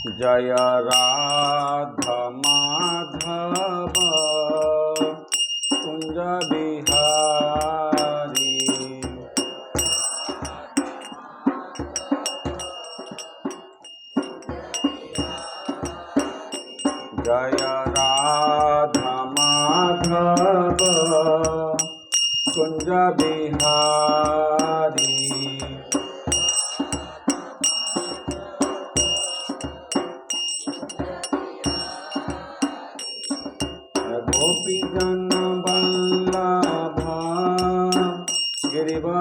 जय राधा माधव कुंज बिहारी। जय राधा माधव कुंज बिहारी। गोपी जन वल्लभ गिरिवरधारी।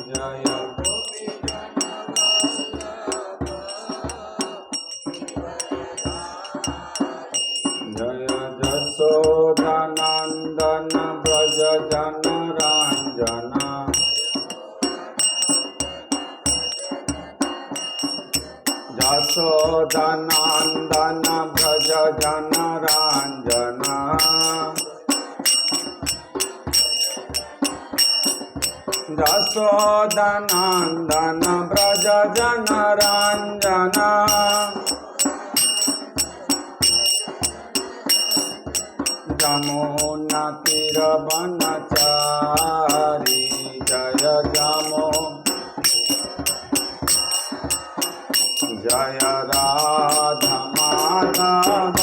जय जय जशोदानंदन ब्रज जनरंजन। जशोदानंदन ब्रज जनरंजन। जशोदानंदन ब्रज जनरंजन। जमुना तीर वनचारी। जय जमो जय राधा माधव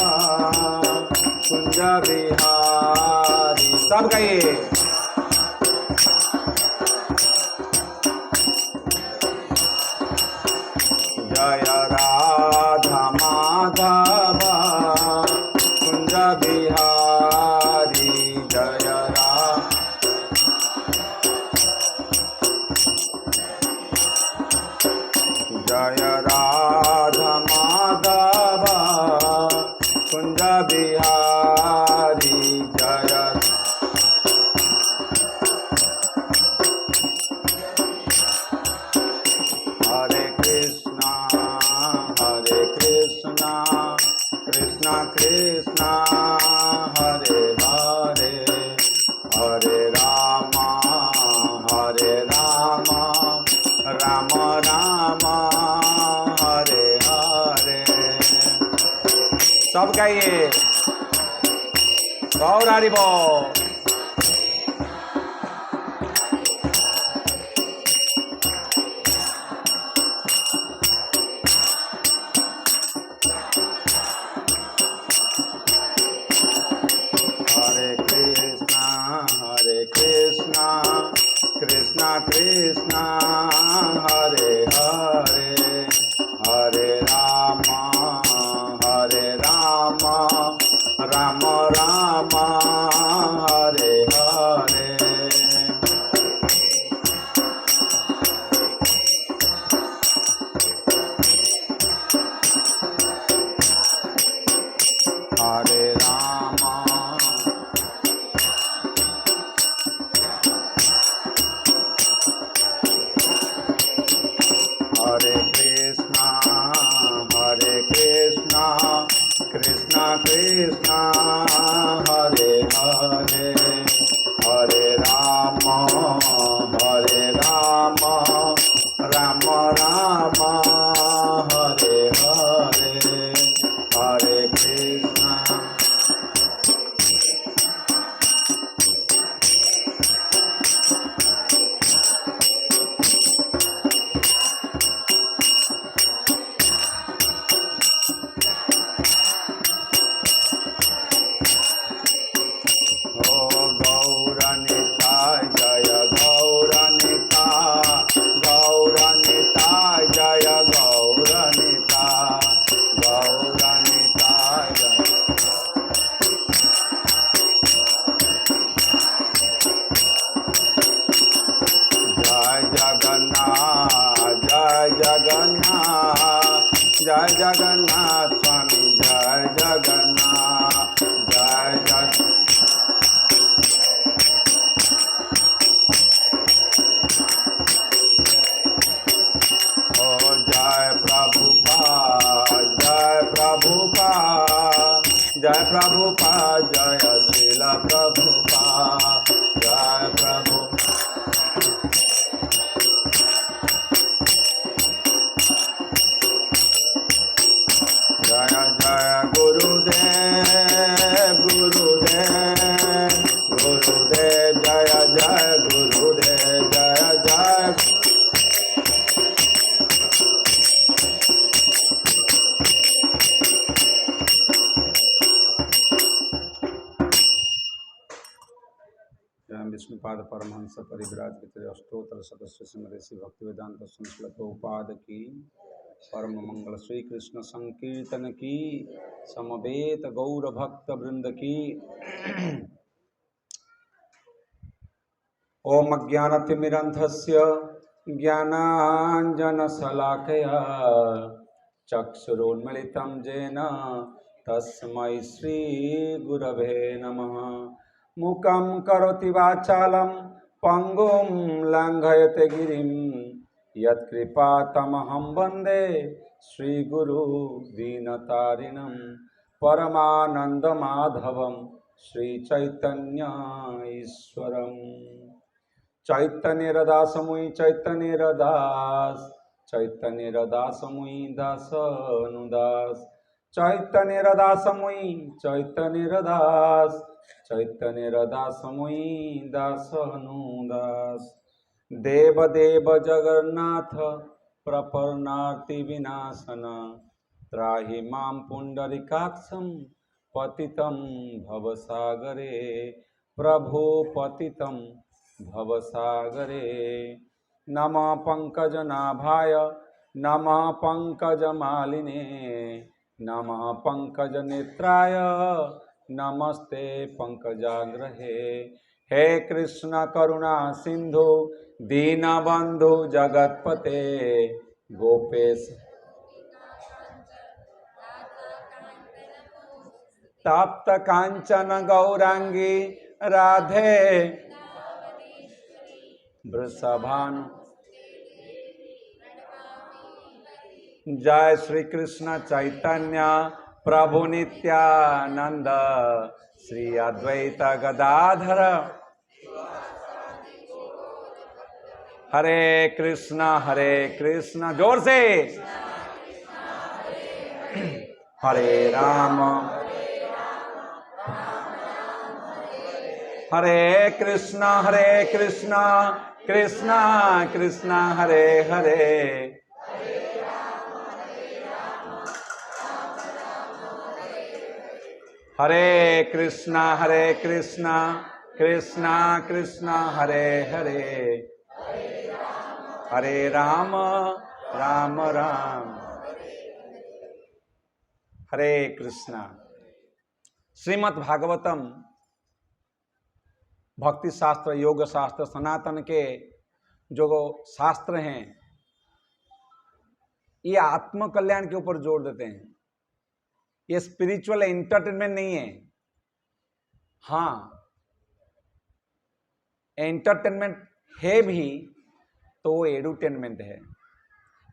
कुंज बिहारी। सब गाइए। जय राधा माधव कुंज बिहारी। जय जय राधा माधव कुंज बिहारी। जय हरे कृष्णा कृष्णा कृष्णा हरे हरे, हरे राम राम राम हरे हरे। सब गाइए। गौर हरि बोल। कृष्णा कृष्णा हरे हरे, हरे राम राम राम हरे हरे। हरे राम हरे कृष्णा कृष्णा कृष्णा हरे हरे, हरे राम राम राम हरे हरे, हरे कृष्णा। गौरनिताय जय गौरनिताय, गौरनिताय जय गौरनिताय, गौरनिताय जय। जय जगन्नाथ जय जगन्नाथ, जय जगन्नाथ स्वामी जय जगन्नाथ, जय जगन्नाथ। जय प्रभुपाद जय प्रभुपाद, जय प्रभुपाद जय श्रील प्रभुपाद, जय प्रभु। गुरुदेव गुरुदेव गुरुदेव जय जय गुरुदेव जय जय। विष्णुपाद परमहंस परिव्राज के अष्टोत्तर सदस्य श्रीमती श्री भक्तिवेदांत संस्कृत उपाद की परम मंगल श्री कृष्ण संकीर्तन की समवेत गौर भक्त वृंद की। ओम अज्ञानतिमिरन्धस्य ज्ञानाञ्जनशलाकया चक्षुरुन्मिलितं येन तस्मै श्रीगुरवे नमः। मूकं करोति वाचालं पंगुं लंघयते गिरिं यत्कृपातमहं वन्दे श्रीगुरु दीनतारिणं परमानन्दमाधवं श्रीचैतन्य ईश्वरम्। चैतन्यरदासमुई चैतन्यरदास चैतन्यरदासमुई दासनुदास चैतन्यरदासमुई चैतन्यरदास चैतन्यरदासमुई दासनुदास। देवदेव जगन्नाथ प्रपन्नार्ति विनाशन त्राहि मां पुंडरीकाक्षं पतितं भवसागरे। प्रभो पतितं भवसागरे। नमः पंकजनाभाय नमः पंकजमालिने नमः पंकजनेत्राय नमस्ते पंकजाग्रहे। हे कृष्ण करुणा सिंधु दीनबंधु जगतपते गोपेश तप्त कांचन गौरांगी राधे वृषभानु। जय श्री कृष्ण चैतन्य प्रभु नित्यानंद श्री अद्वैत गदाधर हरे कृष्ण जोर से हरे राम कृष्ण कृष्ण कृष्ण हरे हरे। हरे कृष्ण कृष्ण कृष्ण हरे हरे। हरे राम राम राम हरे कृष्ण। श्रीमद् भागवतम भक्ति शास्त्र योग शास्त्र सनातन के जो शास्त्र हैं ये आत्म कल्याण के ऊपर जोर देते हैं। ये स्पिरिचुअल एंटरटेनमेंट नहीं है। हाँ एंटरटेनमेंट है भी तो वो एडुटेनमेंट है,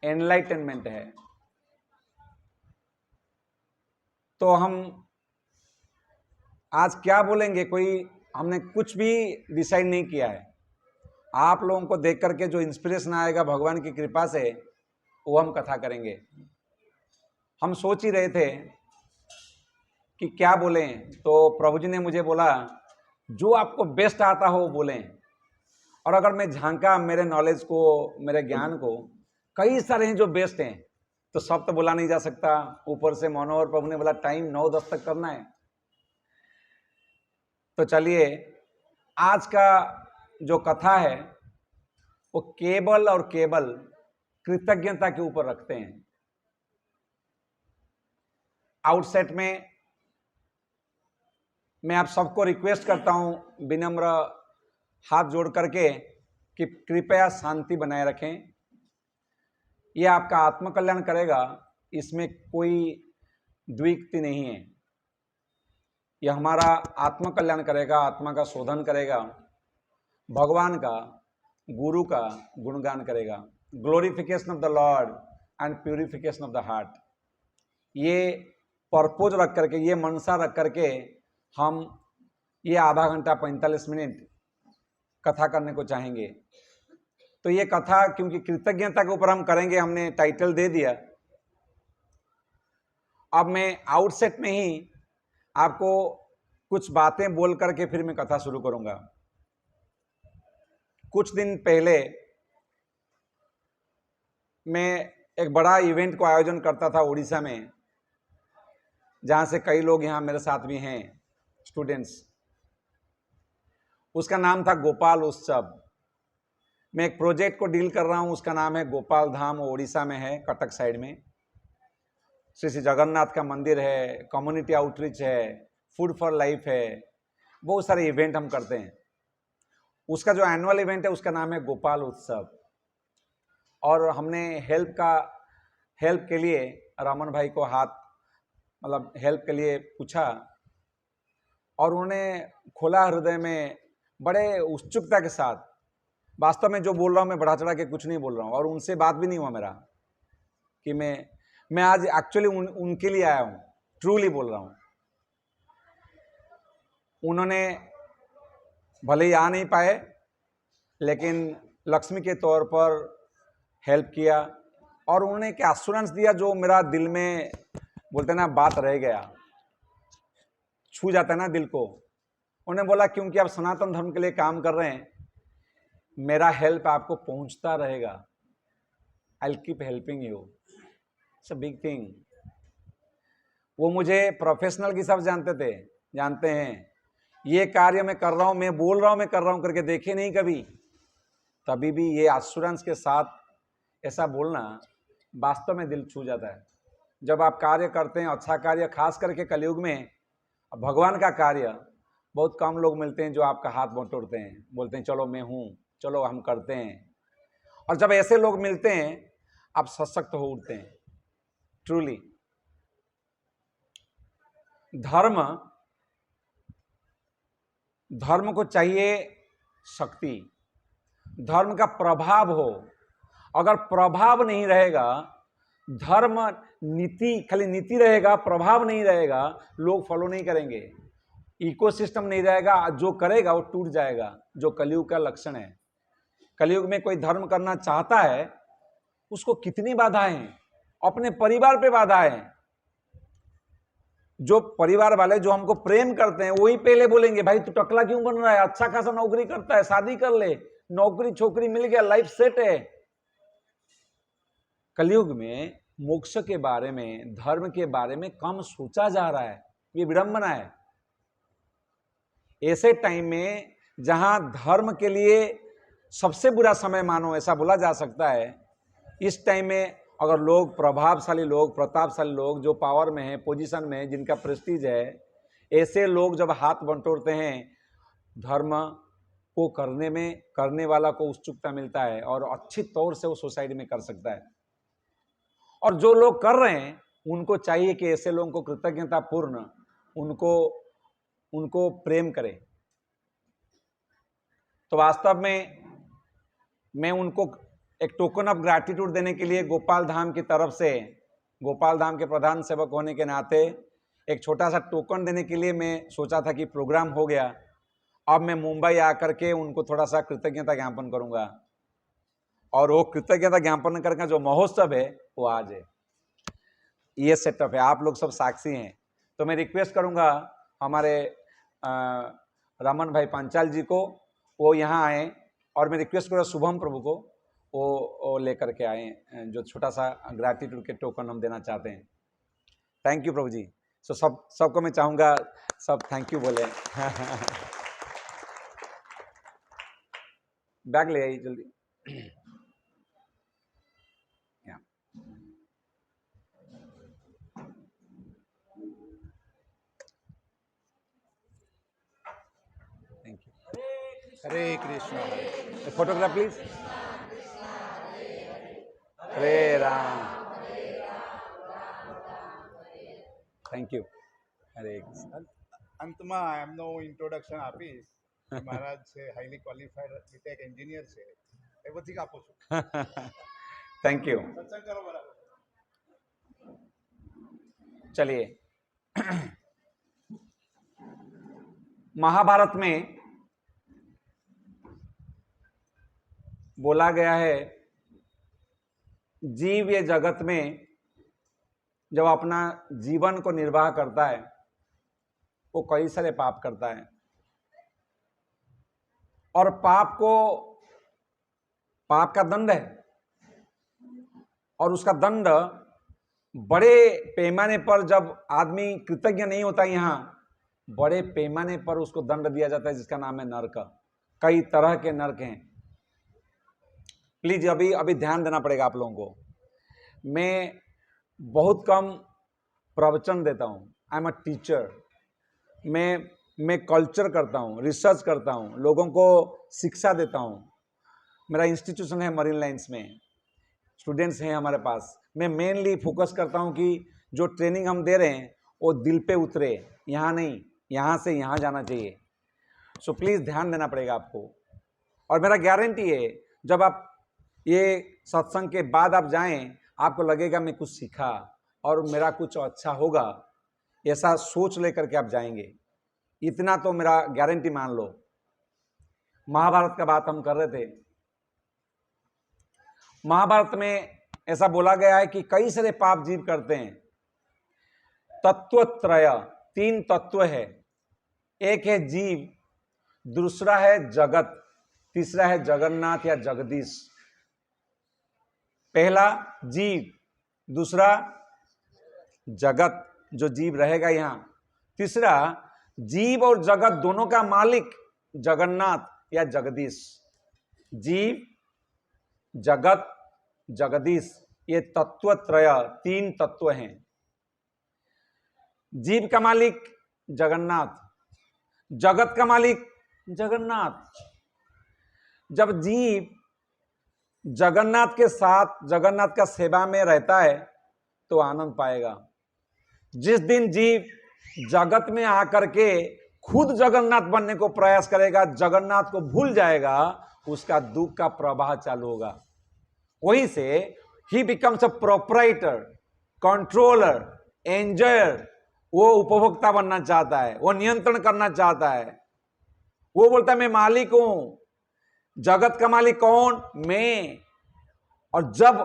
एनलाइटनमेंट है। तो हम आज क्या बोलेंगे कोई हमने कुछ भी डिसाइड नहीं किया है। आप लोगों को देख करके जो इंस्पिरेशन आएगा भगवान की कृपा से वो हम कथा करेंगे। हम सोच ही रहे थे कि क्या बोलें, तो प्रभु जी ने मुझे बोला जो आपको बेस्ट आता हो वो बोलें। और अगर मैं झांका मेरे नॉलेज को मेरे ज्ञान को, कई सारे हैं जो बेस्ट हैं, तो सब तो बोला नहीं जा सकता। ऊपर से मनोहर प्रभु ने बोला टाइम 9-10 तक करना है। तो चलिए आज का जो कथा है वो केवल और केवल कृतज्ञता के ऊपर रखते हैं। आउटसेट में मैं आप सबको रिक्वेस्ट करता हूं विनम्र हाथ जोड़ करके कि कृपया शांति बनाए रखें। यह आपका आत्मकल्याण करेगा, इसमें कोई द्वित्व नहीं है। यह हमारा आत्मकल्याण करेगा, आत्मा का शोधन करेगा, भगवान का गुरु का गुणगान करेगा। Glorification of the Lord and purification of the heart, ये पर्पोज रख करके, ये मनसा रख करके हम ये आधा घंटा 45 मिनट कथा करने को चाहेंगे। तो ये कथा क्योंकि कृतज्ञता के ऊपर हम करेंगे, हमने टाइटल दे दिया। अब मैं आउटसेट में ही आपको कुछ बातें बोल करके फिर मैं कथा शुरू करूंगा। कुछ दिन पहले मैं एक बड़ा इवेंट को आयोजन करता था उड़ीसा में, जहां से कई लोग यहाँ मेरे साथ भी हैं, स्टूडेंट्स। उसका नाम था गोपाल उत्सव। मैं एक प्रोजेक्ट को डील कर रहा हूं, उसका नाम है गोपाल धाम, उड़ीसा में है, कटक साइड में। श्री श्री जगन्नाथ का मंदिर है, कम्युनिटी आउटरीच है, फूड फॉर लाइफ है, बहुत सारे इवेंट हम करते हैं। उसका जो एनुअल इवेंट है उसका नाम है गोपाल उत्सव। और हमने हेल्प के लिए रमन भाई को हेल्प के लिए पूछा, और उन्होंने खुला हृदय में बड़े उत्सुकता के साथ, वास्तव में जो बोल रहा हूँ मैं बढ़ा चढ़ा के कुछ नहीं बोल रहा हूँ, और उनसे बात भी नहीं हुआ मेरा कि मैं आज एक्चुअली उनके लिए आया हूँ, ट्रूली बोल रहा हूँ। उन्होंने भले ही आ नहीं पाए, लेकिन लक्ष्मी के तौर पर हेल्प किया, और उन्होंने एक एश्योरेंस दिया जो मेरा दिल में, बोलते ना, बात रह गया, छू जाता है ना दिल को। उन्होंने बोला क्योंकि आप सनातन धर्म के लिए काम कर रहे हैं, मेरा हेल्प आपको पहुंचता रहेगा। I will keep helping you, it's a big thing. वो मुझे प्रोफेशनल की सब जानते हैं। ये कार्य मैं कर रहा हूं, मैं बोल रहा हूं मैं कर रहा हूं करके देखे नहीं कभी, तभी भी ये एश्योरेंस के साथ ऐसा बोलना वास्तव में दिल छू जाता है। जब आप कार्य करते हैं, अच्छा कार्य, खास करके कलयुग में भगवान का कार्य, बहुत कम लोग मिलते हैं जो आपका हाथ बटोरते हैं, बोलते हैं चलो मैं हूं, चलो हम करते हैं। और जब ऐसे लोग मिलते हैं, आप सशक्त हो उठते हैं, ट्रूली। धर्म को चाहिए शक्ति, धर्म का प्रभाव हो। अगर प्रभाव नहीं रहेगा, धर्म नीति, खाली नीति रहेगा, प्रभाव नहीं रहेगा, लोग फॉलो नहीं करेंगे, इकोसिस्टम नहीं रहेगा, जो करेगा वो टूट जाएगा, जो कलयुग का लक्षण है। कलयुग में कोई धर्म करना चाहता है, उसको कितनी बाधाएं हैं, अपने परिवार पे बाधाएं हैं। जो परिवार वाले जो हमको प्रेम करते हैं वही पहले बोलेंगे भाई तू टकला क्यों बन रहा है, अच्छा खासा नौकरी करता है, शादी कर ले, नौकरी छोकरी मिल गया, लाइफ सेट है। कलयुग में मोक्ष के बारे में, धर्म के बारे में कम सोचा जा रहा है, ये विडंबना है। ऐसे टाइम में जहां धर्म के लिए सबसे बुरा समय मानो ऐसा बोला जा सकता है, इस टाइम में अगर लोग, प्रभावशाली लोग, प्रतापशाली लोग, जो पावर में है, पोजीशन में है, जिनका प्रेस्टीज है, ऐसे लोग जब हाथ बंटोरते हैं, धर्म को करने वाला को उत्सुकता मिलता है, और अच्छी तौर से वो सोसाइटी में कर सकता है। और जो लोग कर रहे हैं उनको चाहिए कि ऐसे लोगों को कृतज्ञता पूर्ण उनको प्रेम करें। तो वास्तव में मैं उनको एक टोकन ऑफ ग्रैटिट्यूड देने के लिए गोपाल धाम की तरफ से, गोपाल धाम के प्रधान सेवक होने के नाते, एक छोटा सा टोकन देने के लिए मैं सोचा था कि प्रोग्राम हो गया, अब मैं मुंबई आकर के उनको थोड़ा सा कृतज्ञता ज्ञापन करूंगा, और वो कृतज्ञता ज्ञापन करके जो महोत्सव है वो आज है। ये सेटअप है, आप लोग सब साक्षी हैं। तो मैं रिक्वेस्ट करूंगा हमारे रमन भाई पांचाल जी को, वो यहाँ आए, और मैं रिक्वेस्ट करूँगा शुभम प्रभु को, वो लेकर के आए, जो छोटा सा ग्रैटिट्यूड के टोकन हम देना चाहते हैं। थैंक यू प्रभु जी। सो सबको मैं चाहूँगा सब थैंक यू बोले। बैग ले आइए जल्दी। Thank you. Hare Krishna. Photograph please. Hare Ram. Thank you. Hare Krishna. अंत में એમનો ઇન્ટ્રોડક્શન આપીશ કે મહારાજ છે હાઈલી ક્વોલિફાઈડ બીટેક એન્જિનિયર છે, એ બધી આપું છું। Thank you. સત્સંગ કરો બરાબર। चलिए, महाभारत में बोला गया है, जीव ये जगत में जब अपना जीवन को निर्वाह करता है, वो कई सारे पाप करता है, और पाप का दंड है, और उसका दंड बड़े पैमाने पर, जब आदमी कृतज्ञ नहीं होता, यहां बड़े पैमाने पर उसको दंड दिया जाता है, जिसका नाम है नरक। कई तरह के नरक हैं। प्लीज अभी ध्यान देना पड़ेगा आप लोगों को। मैं बहुत कम प्रवचन देता हूं, आई एम अ टीचर। मैं कल्चर करता हूं, रिसर्च करता हूं, लोगों को शिक्षा देता हूं। मेरा इंस्टीट्यूशन है मरीन लाइंस में, स्टूडेंट्स हैं हमारे पास। मैं मेनली फोकस करता हूं कि जो ट्रेनिंग हम दे रहे हैं वो दिल पे उतरे, यहाँ नहीं, यहाँ से यहाँ जाना चाहिए। सो प्लीज़ ध्यान देना पड़ेगा आपको। और मेरा गारंटी है, जब आप ये सत्संग के बाद आप जाएं, आपको लगेगा मैं कुछ सीखा और मेरा कुछ अच्छा होगा, ऐसा सोच लेकर के आप जाएंगे। इतना तो मेरा गारंटी मान लो। महाभारत का बात हम कर रहे थे। महाभारत में ऐसा बोला गया है कि कई सारे पाप जीव करते हैं। तत्वत्रय, 3 तत्व है। एक है जीव, दूसरा है जगत, तीसरा है जगन्नाथ या जगदीश। पहला जीव, दूसरा जगत, जो जीव रहेगा यहां। तीसरा जीव और जगत दोनों का मालिक जगन्नाथ या जगदीश। जीव, जगत, जगदीश, ये तत्वत्रय 3 तत्व हैं। जीव का मालिक जगन्नाथ, जगत का मालिक जगन्नाथ। जब जीव जगन्नाथ के साथ, जगन्नाथ का सेवा में रहता है तो आनंद पाएगा। जिस दिन जीव जगत में आकर के खुद जगन्नाथ बनने को प्रयास करेगा, जगन्नाथ को भूल जाएगा, उसका दुख का प्रवाह चालू होगा। वहीं से ही becomes a proprietor, controller, enjoyer. वो उपभोक्ता बनना चाहता है, वो नियंत्रण करना चाहता है। वो बोलता है मैं मालिक हूं। जगत का मालिक कौन? मैं। और जब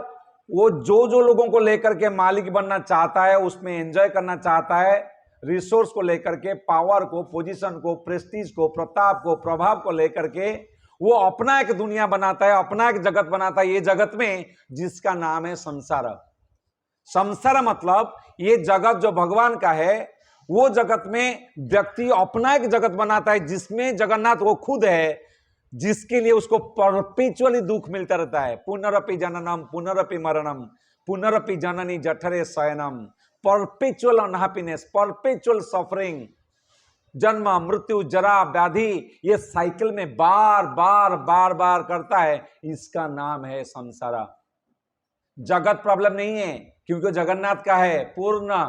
वो जो लोगों को लेकर के मालिक बनना चाहता है, उसमें एंजॉय करना चाहता है, रिसोर्स को लेकर के, पावर को, पोजीशन को, प्रेस्टीज को, प्रताप को, प्रभाव को लेकर के वो अपना एक दुनिया बनाता है, अपना एक जगत बनाता है। ये जगत में जिसका नाम है संसार। संसार मतलब ये जगत जो भगवान का है, वो जगत में व्यक्ति अपना एक जगत बनाता है, जिसमें जगन्नाथ वो खुद है, जिसके लिए उसको परपेचुअली दुख मिलता रहता है। पुनरपि जननम पुनरपि मरणम पुनरपि जननी जठरे शयनम। परपेचुअल अनहैप्पीनेस, परपेचुअल सफरिंग, जन्म, मृत्यु, जरा, व्याधि, ये साइकिल में बार बार बार बार करता है। इसका नाम है संसार। जगत प्रॉब्लम नहीं है, क्योंकि जगन्नाथ का है पूर्ण।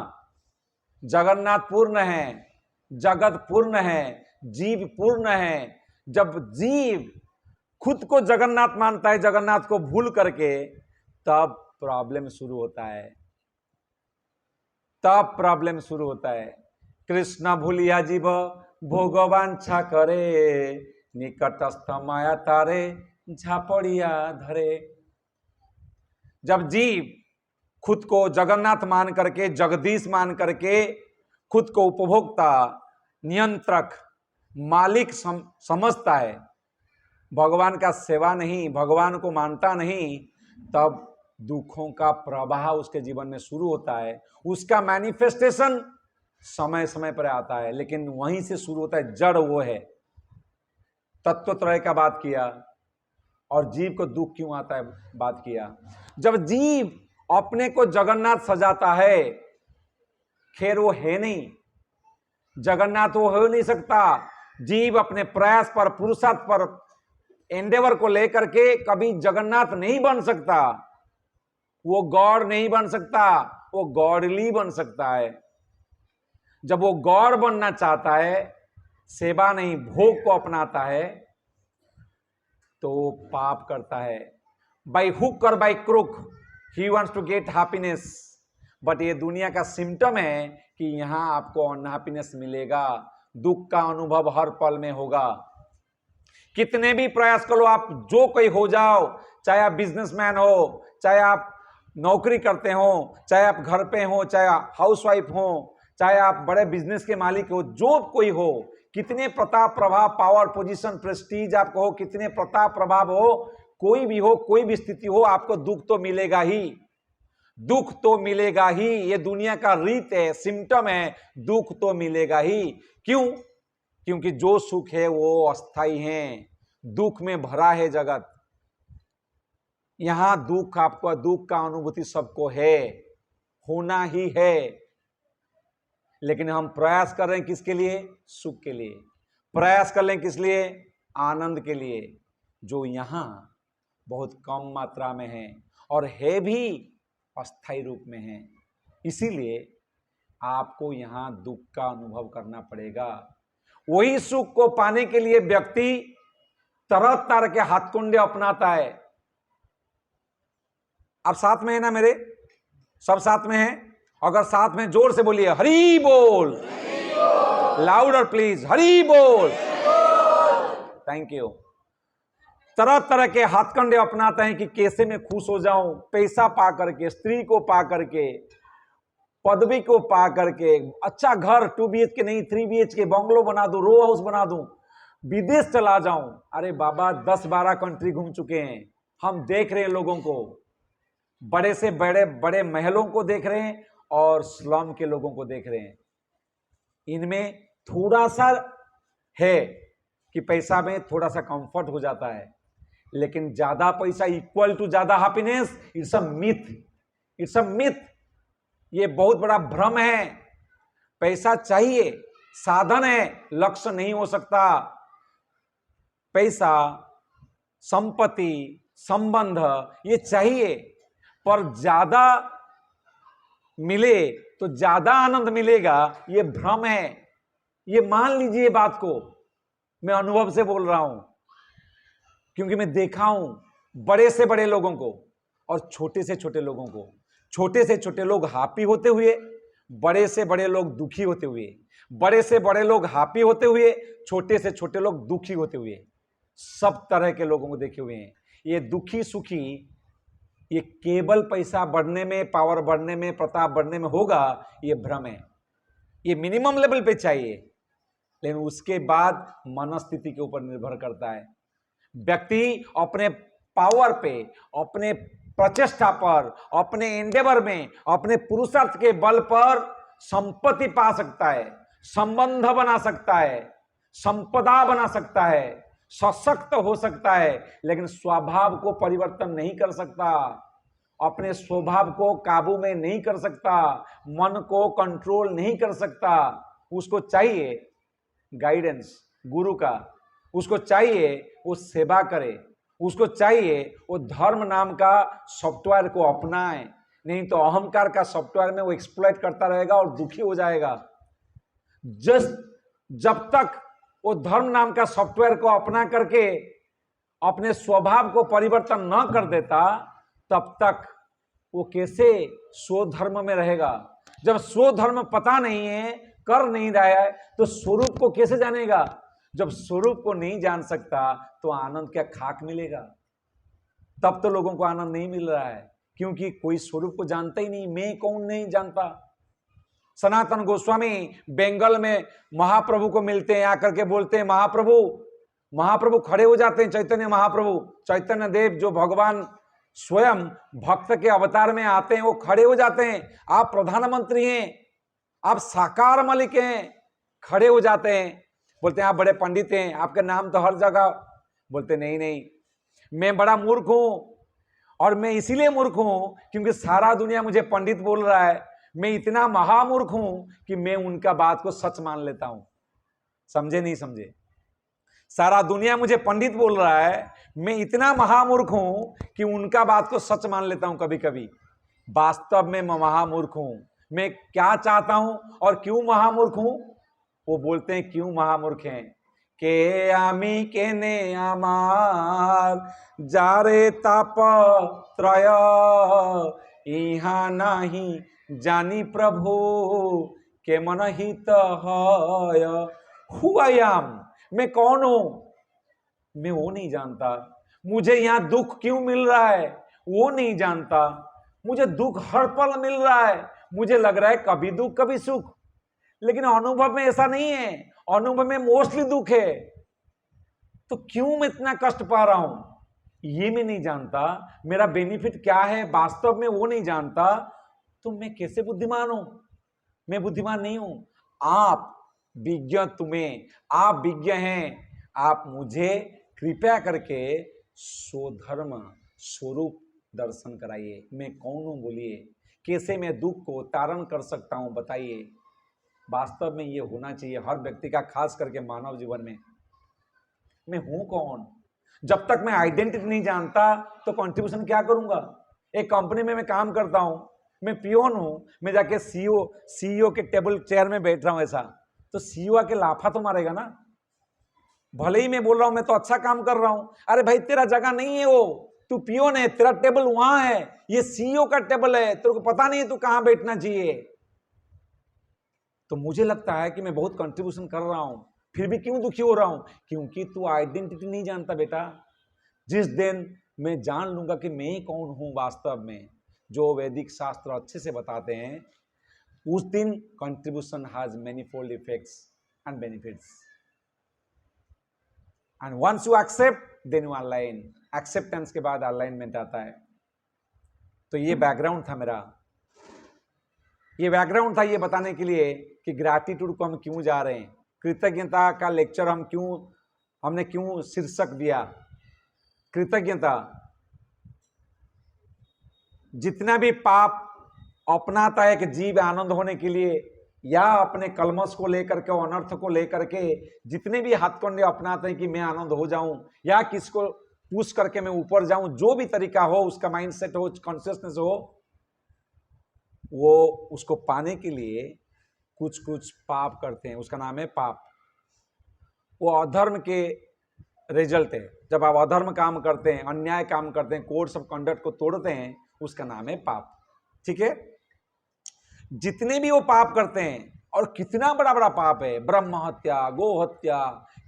जगन्नाथ पूर्ण है, जगत पूर्ण है, जीव पूर्ण है। जब जीव खुद को जगन्नाथ मानता है, जगन्नाथ को भूल करके, तब प्रॉब्लम शुरू होता है। तब प्रॉब्लम शुरू होता है। कृष्ण भूलिया जीव भोगवांछा करे, निकटस्थ माया तारे झापड़िया धरे। जब जीव खुद को जगन्नाथ मान करके, जगदीश मान करके, खुद को उपभोक्ता, नियंत्रक, मालिक समझता है, भगवान का सेवा नहीं, भगवान को मानता नहीं, तब दुखों का प्रवाह उसके जीवन में शुरू होता है। उसका मैनिफेस्टेशन समय समय पर आता है, लेकिन वहीं से शुरू होता है। जड़ वो है। तत्वत्रय का बात किया, और जीव को दुख क्यों आता है बात किया। जब जीव अपने को जगन्नाथ सजाता है, खैर वो है नहीं, जगन्नाथ वो हो नहीं सकता। जीव अपने प्रयास पर, पुरुषार्थ पर, एंडेवर को लेकर के कभी जगन्नाथ नहीं बन सकता। वो गॉड नहीं बन सकता, वो गॉडली बन सकता है। जब वो गॉड बनना चाहता है, सेवा नहीं भोग को अपनाता है, तो वो पाप करता है। बाई हुक और बाई क्रुक ही wants to get happiness. But ये दुनिया का सिम्टम है कि यहां आपको अनहैप्पीनेस मिलेगा, दुख का अनुभव हर पल में होगा। कितने भी प्रयास करो, आप जो कोई हो जाओ, चाहे आप बिजनेसमैन हो, चाहे आप नौकरी करते हो, चाहे आप घर पे हो, चाहे हाउसवाइफ हो, चाहे आप बड़े बिजनेस के मालिक हो, जो कोई हो, कितने प्रताप प्रभाव पावर पोजीशन प्रेस्टीज आपको हो, कितने प्रताप प्रभाव हो, कोई भी हो, कोई भी स्थिति हो, आपको दुख तो मिलेगा ही, दुख तो मिलेगा ही। ये दुनिया का रीत है, सिम्टम है, दुख तो मिलेगा ही। क्यों? क्योंकि जो सुख है वो अस्थाई है, दुख में भरा है जगत। यहां दुख, आपको दुख का अनुभूति सबको है, होना ही है, लेकिन हम प्रयास कर रहे हैं किसके लिए? सुख के लिए। प्रयास कर लें किस लिए? आनंद के लिए, जो यहां बहुत कम मात्रा में है और है भी अस्थायी रूप में है। इसीलिए आपको यहां दुख का अनुभव करना पड़ेगा। वही सुख को पाने के लिए व्यक्ति तरह तरह के हथकुंडे अपनाता है। आप साथ में है ना मेरे? सब साथ में हैं? अगर साथ में जोर से बोलिए हरि बोल, लाउडर प्लीज, हरि बोल। Thank you. तरह तरह के हथकंडे अपनाते हैं कि कैसे मैं खुश हो जाऊं, पैसा पा करके, स्त्री को पा करके, पदवी को पा करके, अच्छा घर 2 BHK नहीं 3 BHK बंगलो बना दूं, रो हाउस बना दूं, विदेश चला जाऊं। अरे बाबा 10-12 कंट्री घूम चुके हैं हम, देख रहे हैं लोगों को, बड़े से बड़े बड़े महलों को देख रहे हैं और स्लम के लोगों को देख रहे हैं। इनमें थोड़ा सा है कि पैसा में थोड़ा सा कंफर्ट हो जाता है, लेकिन ज्यादा पैसा इक्वल टू ज्यादा happiness, it's a myth, it's a myth. ये बहुत बड़ा भ्रम है। पैसा चाहिए, साधन है, लक्ष्य नहीं हो सकता। पैसा, संपत्ति, संबंध ये चाहिए, पर ज्यादा मिले तो ज्यादा आनंद मिलेगा, ये भ्रम है। ये मान लीजिए बात को, मैं अनुभव से बोल रहा हूं, क्योंकि मैं देखा हूं बड़े से बड़े लोगों को और छोटे से छोटे लोगों को। छोटे से छोटे लोग हैप्पी होते हुए, बड़े से बड़े लोग दुखी होते हुए, बड़े से बड़े लोग हैप्पी होते हुए, छोटे से छोटे लोग दुखी होते हुए, सब तरह के लोगों को देखे हुए हैं। ये दुखी सुखी ये केवल पैसा बढ़ने में, पावर बढ़ने में, प्रताप बढ़ने में होगा, ये भ्रम है। ये मिनिमम लेवल पे चाहिए, लेकिन उसके बाद मनस्थिति के ऊपर निर्भर करता है। व्यक्ति अपने पावर पे, अपने प्रचेष्टा पर, अपने एंडेवर में, अपने पुरुषार्थ के बल पर संपत्ति पा सकता है, संबंध बना सकता है, संपदा बना सकता है, सशक्त हो सकता है, लेकिन स्वभाव को परिवर्तन नहीं कर सकता, अपने स्वभाव को काबू में नहीं कर सकता, मन को कंट्रोल नहीं कर सकता। उसको चाहिए गाइडेंस गुरु का, उसको चाहिए वो सेवा करे, उसको चाहिए वो धर्म नाम का सॉफ्टवेयर को अपनाए, नहीं तो अहंकार का सॉफ्टवेयर में वो एक्सप्लॉइट करता रहेगा और दुखी हो जाएगा। जब तक वो धर्म नाम का सॉफ्टवेयर को अपना करके अपने स्वभाव को परिवर्तन न कर देता, तब तक वो कैसे स्वधर्म में रहेगा। जब स्वधर्म पता नहीं है, कर नहीं रहा है, तो स्वरूप को कैसे जानेगा? जब स्वरूप को नहीं जान सकता तो आनंद क्या खाक मिलेगा? तब तो लोगों को आनंद नहीं मिल रहा है, क्योंकि कोई स्वरूप को जानता ही नहीं। मैं कौन नहीं जानता। सनातन गोस्वामी बंगाल में महाप्रभु को मिलते हैं, आकर के बोलते हैं महाप्रभु, महाप्रभु खड़े हो जाते हैं। चैतन्य महाप्रभु, चैतन्य देव जो भगवान स्वयं भक्त के अवतार में आते हैं, वो खड़े हो जाते हैं। आप प्रधानमंत्री हैं, आप साकार मलिक हैं, खड़े हो जाते हैं। बोलते हैं आप बड़े पंडित हैं, आपका नाम तो हर जगह। बोलते नहीं नहीं, मैं बड़ा मूर्ख हूं, और मैं इसीलिए मूर्ख हूं क्योंकि सारा दुनिया मुझे पंडित बोल रहा है। मैं इतना महामूर्ख हूं कि मैं उनका बात को सच मान लेता हूं। समझे नहीं समझे? सारा दुनिया मुझे पंडित बोल रहा है, मैं इतना महामूर्ख हूं कि उनका बात को सच मान लेता हूं कभी कभी। वास्तव में मैं महामूर्ख हूं। मैं क्या चाहता हूं और क्यों महामूर्ख हूं? वो बोलते हैं क्यों महामूर्ख हैं? के आमी केने आमार जारे ताप त्रय इहा नहीं जानी प्रभु के मन हित हय। हु आई एम, मैं कौन हूं? मैं वो नहीं जानता। मुझे यहां दुख क्यों मिल रहा है वो नहीं जानता। मुझे दुख हर पल मिल रहा है। मुझे लग रहा है कभी दुख कभी सुख। लेकिन अनुभव में ऐसा नहीं है, अनुभव में मोस्टली दुख है। तो क्यों मैं इतना कष्ट पा रहा हूं, ये मैं नहीं जानता, मेरा बेनिफिट क्या है वास्तव में वो नहीं जानता, तो मैं कैसे बुद्धिमान हूं? मैं बुद्धिमान नहीं हूं। आप विज्ञ, आप विज्ञ हैं। आप मुझे कृपया करके स्वधर्म स्वरूप दर्शन कराइए। मैं कौन हूं बोलिए, कैसे मैं दुख को तारण कर सकता हूं बताइए। वास्तव में ये होना चाहिए हर व्यक्ति का, खास करके मानव जीवन में। मैं हूं कौन? जब तक मैं आइडेंटिटी नहीं जानता तो कंट्रीब्यूशन क्या करूंगा? एक कंपनी में मैं काम करता हूं, मैं पियोन हूं, मैं जाके सीईओ के टेबल चेयर में बैठ रहा हूं ऐसा, तो सीईओ आके लाफा तो मारेगा ना। भले ही मैं बोल रहा हूं मैं तो अच्छा काम कर रहा हूं, अरे भाई तेरा जगह नहीं है, वो तू पियोन है, तेरा टेबल वहां है, ये सीईओ का टेबल है, तेरे को पता नहीं है तू कहां बैठना चाहिए। तो मुझे लगता है कि मैं बहुत कंट्रीब्यूशन कर रहा हूं, फिर भी क्यों दुखी हो रहा हूं? क्योंकि तू आइडेंटिटी नहीं जानता बेटा। जिस दिन मैं जान लूंगा कि मैं ही कौन हूं वास्तव में, जो वैदिक शास्त्र अच्छे से बताते हैं, उस दिन contribution has manifold effects and benefits. And once you accept then you align. Acceptance के बाद अलाइनमेंट आता है। तो ये बैकग्राउंड था मेरा, ये बैकग्राउंड था ये बताने के लिए कि ग्रैटिट्यूड को हम क्यों जा रहे हैं, कृतज्ञता का लेक्चर हमने क्यों शीर्षक दिया कृतज्ञता। जितना भी पाप अपनाता है कि जीव आनंद होने के लिए, या अपने कलमश को लेकर के, अनर्थ को लेकर के, जितने भी हाथकंडे अपनाते हैं कि मैं आनंद हो जाऊं या किसको पुश करके मैं ऊपर जाऊं, जो भी तरीका हो, उसका माइंडसेट हो, कॉन्शियसनेस हो, वो उसको पाने के लिए कुछ कुछ पाप करते हैं, उसका नाम है पाप। वो अधर्म के रिजल्ट है। जब आप अधर्म काम करते हैं, अन्याय काम करते हैं, कोड्स ऑफ कंडक्ट को तोड़ते हैं, उसका नाम है पाप। ठीक है? जितने भी वो पाप करते हैं, और कितना बड़ा बड़ा पाप है, ब्रह्म हत्या, गो हत्या,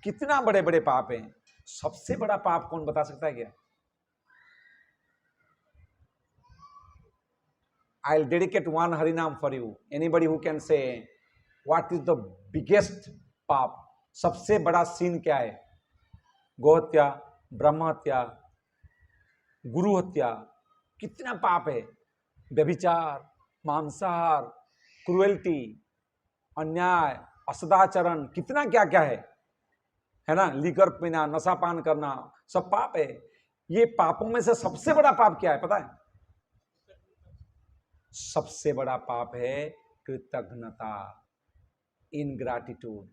कितना बड़े बड़े पाप हैं। सबसे बड़ा पाप कौन बता सकता है क्या? I'll dedicate one Harinam for you. Anybody who can say what is the biggest पाप, सबसे बड़ा सीन क्या है? गोहत्या, ब्रह्म हत्या, गुरु हत्या, कितना पाप है। व्यभिचार, मांसाहार, क्रुएल्टी, अन्याय, असदाचरण, कितना क्या क्या है ना, लीकर पीना, नशा पान करना, सब पाप है। ये पापों में से सबसे बड़ा पाप क्या है पता है? सबसे बड़ा पाप है कृतज्ञता, इनग्रैटिट्यूड,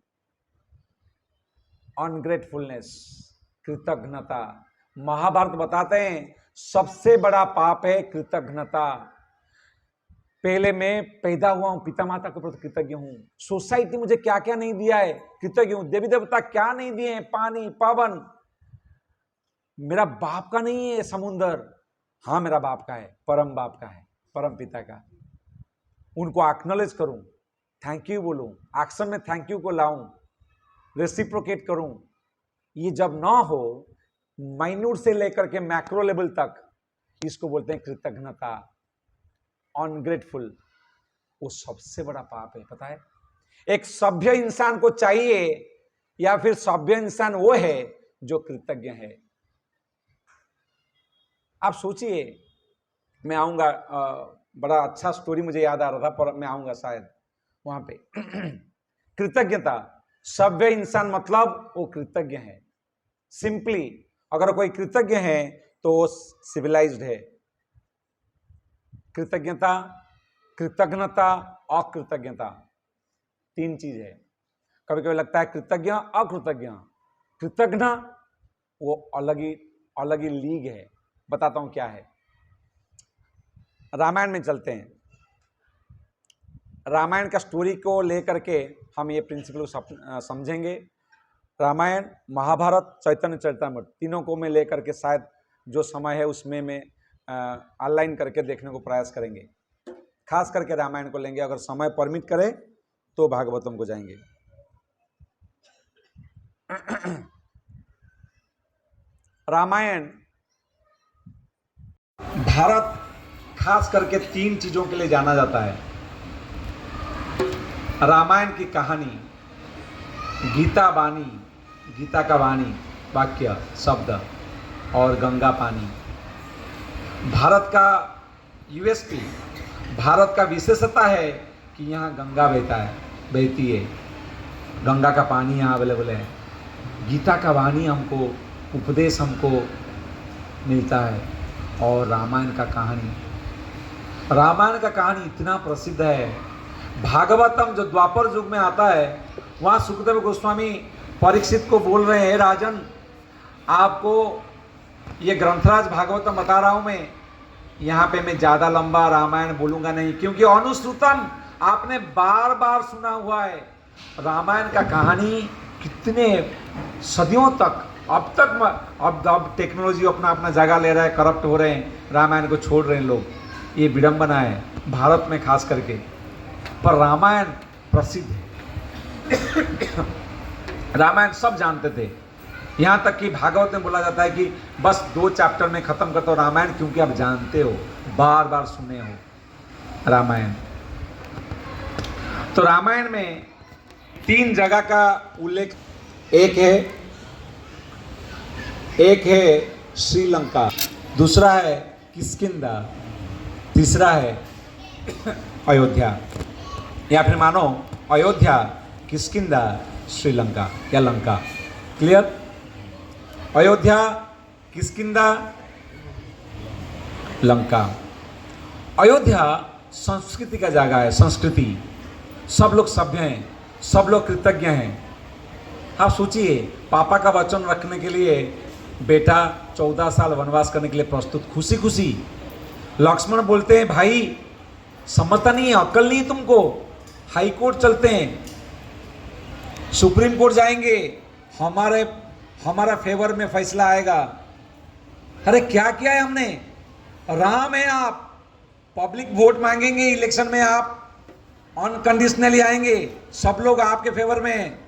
अनग्रेटफुलनेस, कृतज्ञता। महाभारत बताते हैं सबसे बड़ा पाप है कृतज्ञता। पहले मैं पैदा हुआ हूं, पिता माता के प्रति कृतज्ञ हूं, सोसाइटी मुझे क्या क्या नहीं दिया है कृतज्ञ हूं, देवी देवता क्या नहीं दिए हैं, पानी पवन, मेरा बाप का नहीं है समुंदर, हाँ मेरा बाप का है, परम बाप का है, परम पिता का। उनको एक्नॉलेज करूं, थैंक यू बोलूं, एक्शन में थैंक यू को लाऊं, रेसिप्रोकेट करूं। ये जब ना हो, माइन्यूट से लेकर के मैक्रो लेवल तक, इसको बोलते हैं कृतज्ञता, अनग्रेटफुल। वो सबसे बड़ा पाप है पता है। एक सभ्य इंसान को चाहिए, या फिर सभ्य इंसान वो है जो कृतज्ञ है। आप सोचिए, मैं आऊंगा, बड़ा अच्छा स्टोरी मुझे याद आ रहा था, पर मैं आऊंगा शायद वहां पे। कृतज्ञता, सभ्य इंसान मतलब वो कृतज्ञ है। सिंपली अगर कोई कृतज्ञ है तो वो सिविलाइज्ड है। कृतज्ञता, कृतज्ञता, अकृतज्ञता, तीन चीज है। कभी कभी लगता है कृतज्ञ अकृतज्ञ, कृतज्ञ वो अलग ही लीग है। बताता हूं क्या है। रामायण में चलते हैं। रामायण का स्टोरी को लेकर के हम ये प्रिंसिपल समझेंगे। रामायण, महाभारत, चैतन्य चरितमृत, तीनों को मैं लेकर के शायद जो समय है उसमें मैं ऑनलाइन करके देखने को प्रयास करेंगे। खास करके रामायण को लेंगे, अगर समय परमिट करे तो भागवतम को जाएंगे। रामायण, भारत खास करके तीन चीजों के लिए जाना जाता है। रामायण की कहानी, गीता वाणी, गीता का वाणी, वाक्य, शब्द और गंगा पानी। भारत का यूएसपी, भारत का विशेषता है कि यहाँ गंगा बहती है, गंगा का पानी यहाँ अवेलेबल है। गीता का वाणी हमको, उपदेश हमको मिलता है। और रामायण का कहानी इतना प्रसिद्ध है। भागवतम जो द्वापर युग में आता है, वहाँ सुखदेव गोस्वामी परीक्षित को बोल रहे हैं, राजन आपको ये ग्रंथराज भागवतम बता रहा हूँ मैं, यहाँ पे मैं ज़्यादा लंबा रामायण बोलूँगा नहीं, क्योंकि अनुश्रुतम आपने बार बार सुना हुआ है। रामायण का कहानी कितने सदियों तक, अब टेक्नोलॉजी अपना जगह ले रहा है, करप्ट हो रहे हैं, रामायण को छोड़ रहे हैं लोग, ये विडंबना है भारत में खास करके। पर रामायण प्रसिद्ध है। रामायण सब जानते थे, यहाँ तक कि भागवत में बोला जाता है कि बस 2 चैप्टर में खत्म करते हो रामायण, क्योंकि आप जानते हो, बार बार सुने हो रामायण। तो रामायण में 3 जगह का उल्लेख, एक है श्रीलंका, दूसरा है किष्किंधा, तीसरा है अयोध्या, या फिर मानो अयोध्या, किष्किंधा, श्रीलंका या लंका। क्लियर? अयोध्या, किष्किंधा, लंका। अयोध्या संस्कृति का जगह है, संस्कृति, सब लोग सभ्य हैं, सब लोग कृतज्ञ हैं। आप सोचिए, पापा का वचन रखने के लिए बेटा 14 साल वनवास करने के लिए प्रस्तुत, खुशी खुशी। लक्ष्मण बोलते हैं, भाई समझता नहीं है, अक्ल नहीं तुमको, हाई कोर्ट चलते हैं, सुप्रीम कोर्ट जाएंगे, हमारा फेवर में फैसला आएगा। अरे क्या किया है हमने? राम है आप, पब्लिक वोट मांगेंगे इलेक्शन में, आप अनकंडीशनली आएंगे, सब लोग आपके फेवर में हैं,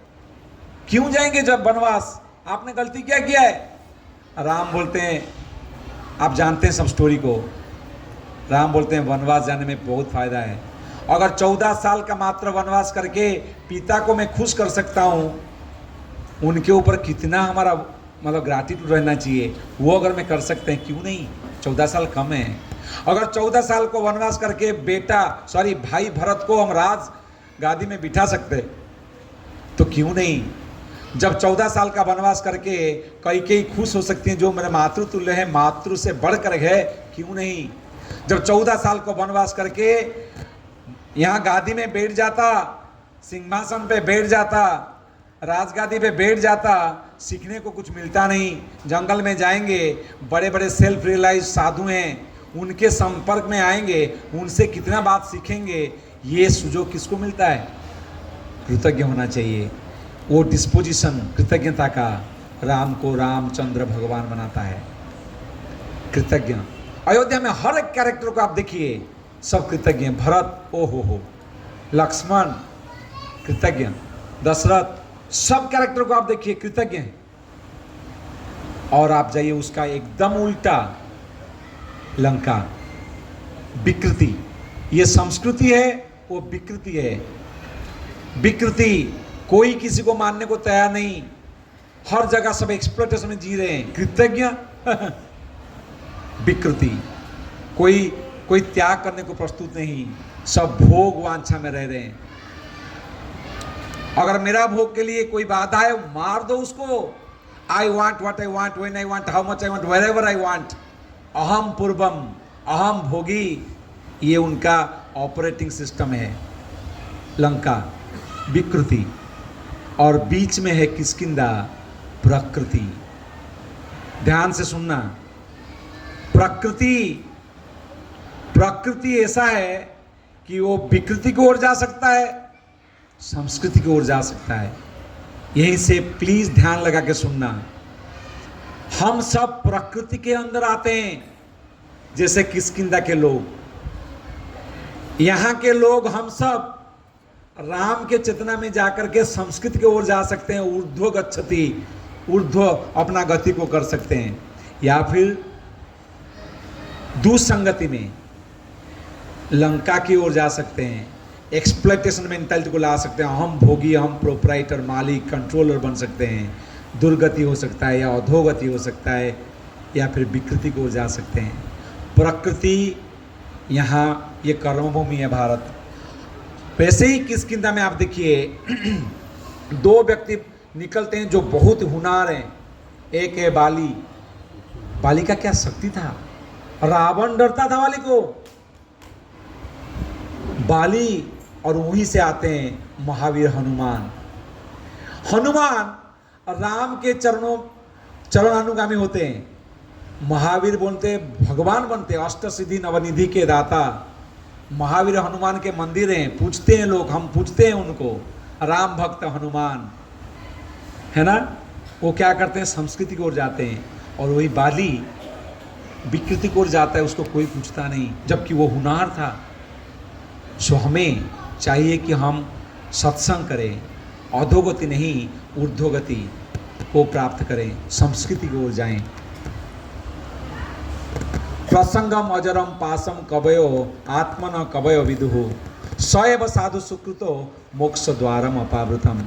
क्यों जाएंगे जब वनवास? आपने गलती क्या किया है? राम बोलते हैं, आप जानते हैं सब स्टोरी को, राम बोलते हैं वनवास जाने में बहुत फायदा है। अगर 14 साल का मात्र वनवास करके पिता को मैं खुश कर सकता हूँ, उनके ऊपर कितना हमारा मतलब ग्रैटिट्यूड रहना चाहिए, वो अगर मैं कर सकते हैं, क्यों नहीं? 14 साल कम है। अगर 14 साल को वनवास करके भाई भरत को हम राज गादी में बिठा सकते तो क्यों नहीं? जब 14 साल का वनवास करके कई खुश हो सकती हैं, जो मेरे मातृतुल्य है, मातृ से बढ़कर है, क्यों नहीं? जब 14 साल को वनवास करके यहाँ गादी में बैठ जाता, सिंहासन पे बैठ जाता, राजगादी पे बैठ जाता, सीखने को कुछ मिलता नहीं, जंगल में जाएंगे, बड़े बड़े सेल्फ रियलाइज साधु हैं, उनके संपर्क में आएंगे, उनसे कितना बात सीखेंगे, ये सुजोग किसको मिलता है? कृतज्ञ होना चाहिए। वो डिस्पोजिशन कृतज्ञता का राम को रामचंद्र भगवान बनाता है, कृतज्ञ। अयोध्या में हर एक कैरेक्टर को आप देखिए, सब कृतज्ञ हैं। भरत ओ हो, लक्ष्मण कृतज्ञ, दशरथ, सब कैरेक्टर को आप देखिए कृतज्ञ हैं। और आप जाइए उसका एकदम उल्टा, लंका, विकृति। ये संस्कृति है, वो विकृति है। विकृति, कोई किसी को मानने को तैयार नहीं, हर जगह सब एक्सप्लॉयटेशन में जी रहे हैं। कृतज्ञ विकृति, कोई त्याग करने को प्रस्तुत नहीं, सब भोग वांछा में रह रहे हैं। अगर मेरा भोग के लिए कोई बाधा है, मार दो उसको। I want what I want, when I want, how much I want, wherever I want. अहम पूर्वम, अहम भोगी, ये उनका ऑपरेटिंग सिस्टम है। लंका विकृति, और बीच में है किष्किंधा प्रकृति। ध्यान से सुनना, प्रकृति ऐसा है कि वो विकृति की ओर जा सकता है, संस्कृति की ओर जा सकता है। यहीं से प्लीज ध्यान लगा के सुनना, हम सब प्रकृति के अंदर आते हैं, जैसे किष्किंधा के लोग, यहाँ के लोग, हम सब राम के चेतना में जाकर के संस्कृति की ओर जा सकते हैं, ऊर्ध्व गच्छति, ऊर्ध्व अपना गति को कर सकते हैं, या फिर दुसंगति में लंका की ओर जा सकते हैं, एक्सप्लॉयटेशन मेंटालिटी को ला सकते हैं, हम भोगी, हम प्रोपराइटर, मालिक, कंट्रोलर बन सकते हैं, दुर्गति हो सकता है या अधोगति हो सकता है या फिर विकृति को जा सकते हैं। प्रकृति यहाँ ये कर्मभूमि है भारत। वैसे ही किष्किंधा में आप देखिए दो व्यक्ति निकलते हैं जो बहुत हुनार हैं। एक है बाली। बाली का क्या शक्ति था, रावण डरता था बाली को। बाली और वहीं से आते हैं महावीर हनुमान। हनुमान राम के चरणानुगामी होते हैं। महावीर बोलते भगवान बनते, अष्ट सिद्धि नवनिधि के दाता। महावीर हनुमान के मंदिर हैं, पूछते हैं लोग, हम पूछते हैं उनको, राम भक्त हनुमान, है ना। वो क्या करते हैं, संस्कृति की ओर जाते हैं। और वही बाली विकृति की ओर जाता है, उसको कोई पूछता नहीं, जबकि वो हुनार था। सो हमें चाहिए कि हम सत्संग करें, अधोगति नहीं ऊर्ध्वगति को प्राप्त करें, संस्कृति की ओर जाएं। प्रसंगम अजरम पासम कवयो आत्मन कवयो विदुहु सएव साधु सुकृतो मोक्ष द्वारम अपावृतम।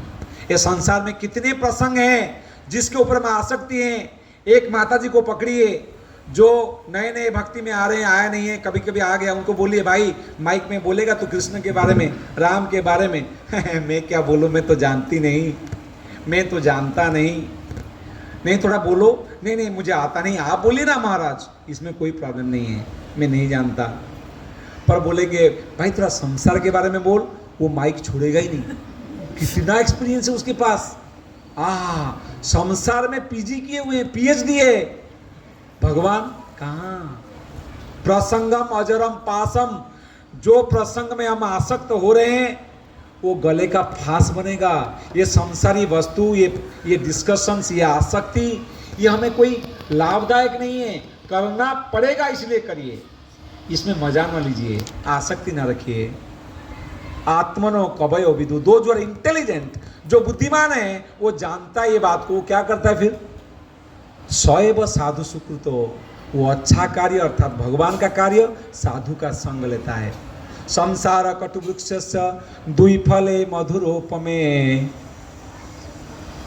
ये संसार में कितने प्रसंग हैं जिसके ऊपर में आसक्ति है। एक माता जी को पकड़िए जो नए नए भक्ति में आ रहे हैं, आया नहीं है, कभी कभी आ गया, उनको बोलिए भाई माइक में बोलेगा तो कृष्ण के बारे में, राम के बारे में मैं क्या बोलूँ, मैं तो जानती नहीं, मैं तो जानता नहीं, नहीं थोड़ा बोलो, नहीं नहीं मुझे आता नहीं, आप बोलिए ना महाराज, इसमें कोई प्रॉब्लम नहीं है, मैं नहीं जानता। पर बोलेंगे भाई थोड़ा संसार के बारे में बोल, वो माइक छोड़ेगा ही नहीं, कितना एक्सपीरियंस है उसके पास। संसार में पीजी किए हुए हैं, पीएचडी है। भगवान कहाँ? प्रसंगम अजरम पासम, जो प्रसंग में हम आसक्त हो रहे हैं वो गले का फांस बनेगा। ये संसारी वस्तु, ये डिस्कशंस, ये आसक्ति, ये हमें कोई लाभदायक नहीं है। करना पड़ेगा इसलिए करिए, इसमें मजा न लीजिए, आसक्ति ना रखिए। आत्मनो कवयो विदु, दो जो इंटेलिजेंट, जो बुद्धिमान है वो जानता है ये बात को, क्या करता है फिर, सएव साधु सुकृतो, वो अच्छा कार्य अर्थात भगवान का कार्य, साधु का संग लेता है। संसार कटुवृक्षस्य द्विफले मधुरोपमे,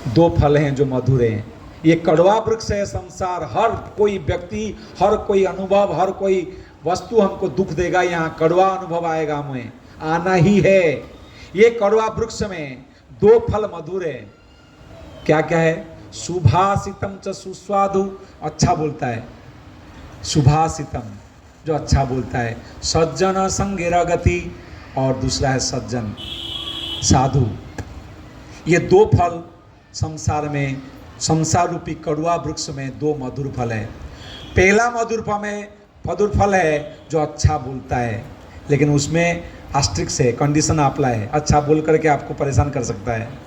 दो फल हैं जो मधुर हैं। ये कड़वा वृक्ष है संसार। हर कोई व्यक्ति, हर कोई अनुभव, हर कोई वस्तु हमको दुख देगा, यहाँ कड़वा अनुभव आएगा, हमें आना ही है। ये कड़वा वृक्ष में दो फल मधुर है। क्या क्या है? सुभाषितम च सुस्वादु, अच्छा बोलता है, सुभाषितम जो अच्छा बोलता है, सज्जन संगेर गति, और दूसरा है सज्जन साधु। ये दो फल संसार में, संसार रूपी कड़वा वृक्ष में दो मधुर फल है। पहला मधुर फल है जो अच्छा बोलता है, लेकिन उसमें आस्ट्रिक्स है, कंडीशन अप्लाई है। अच्छा बोल करके आपको परेशान कर सकता है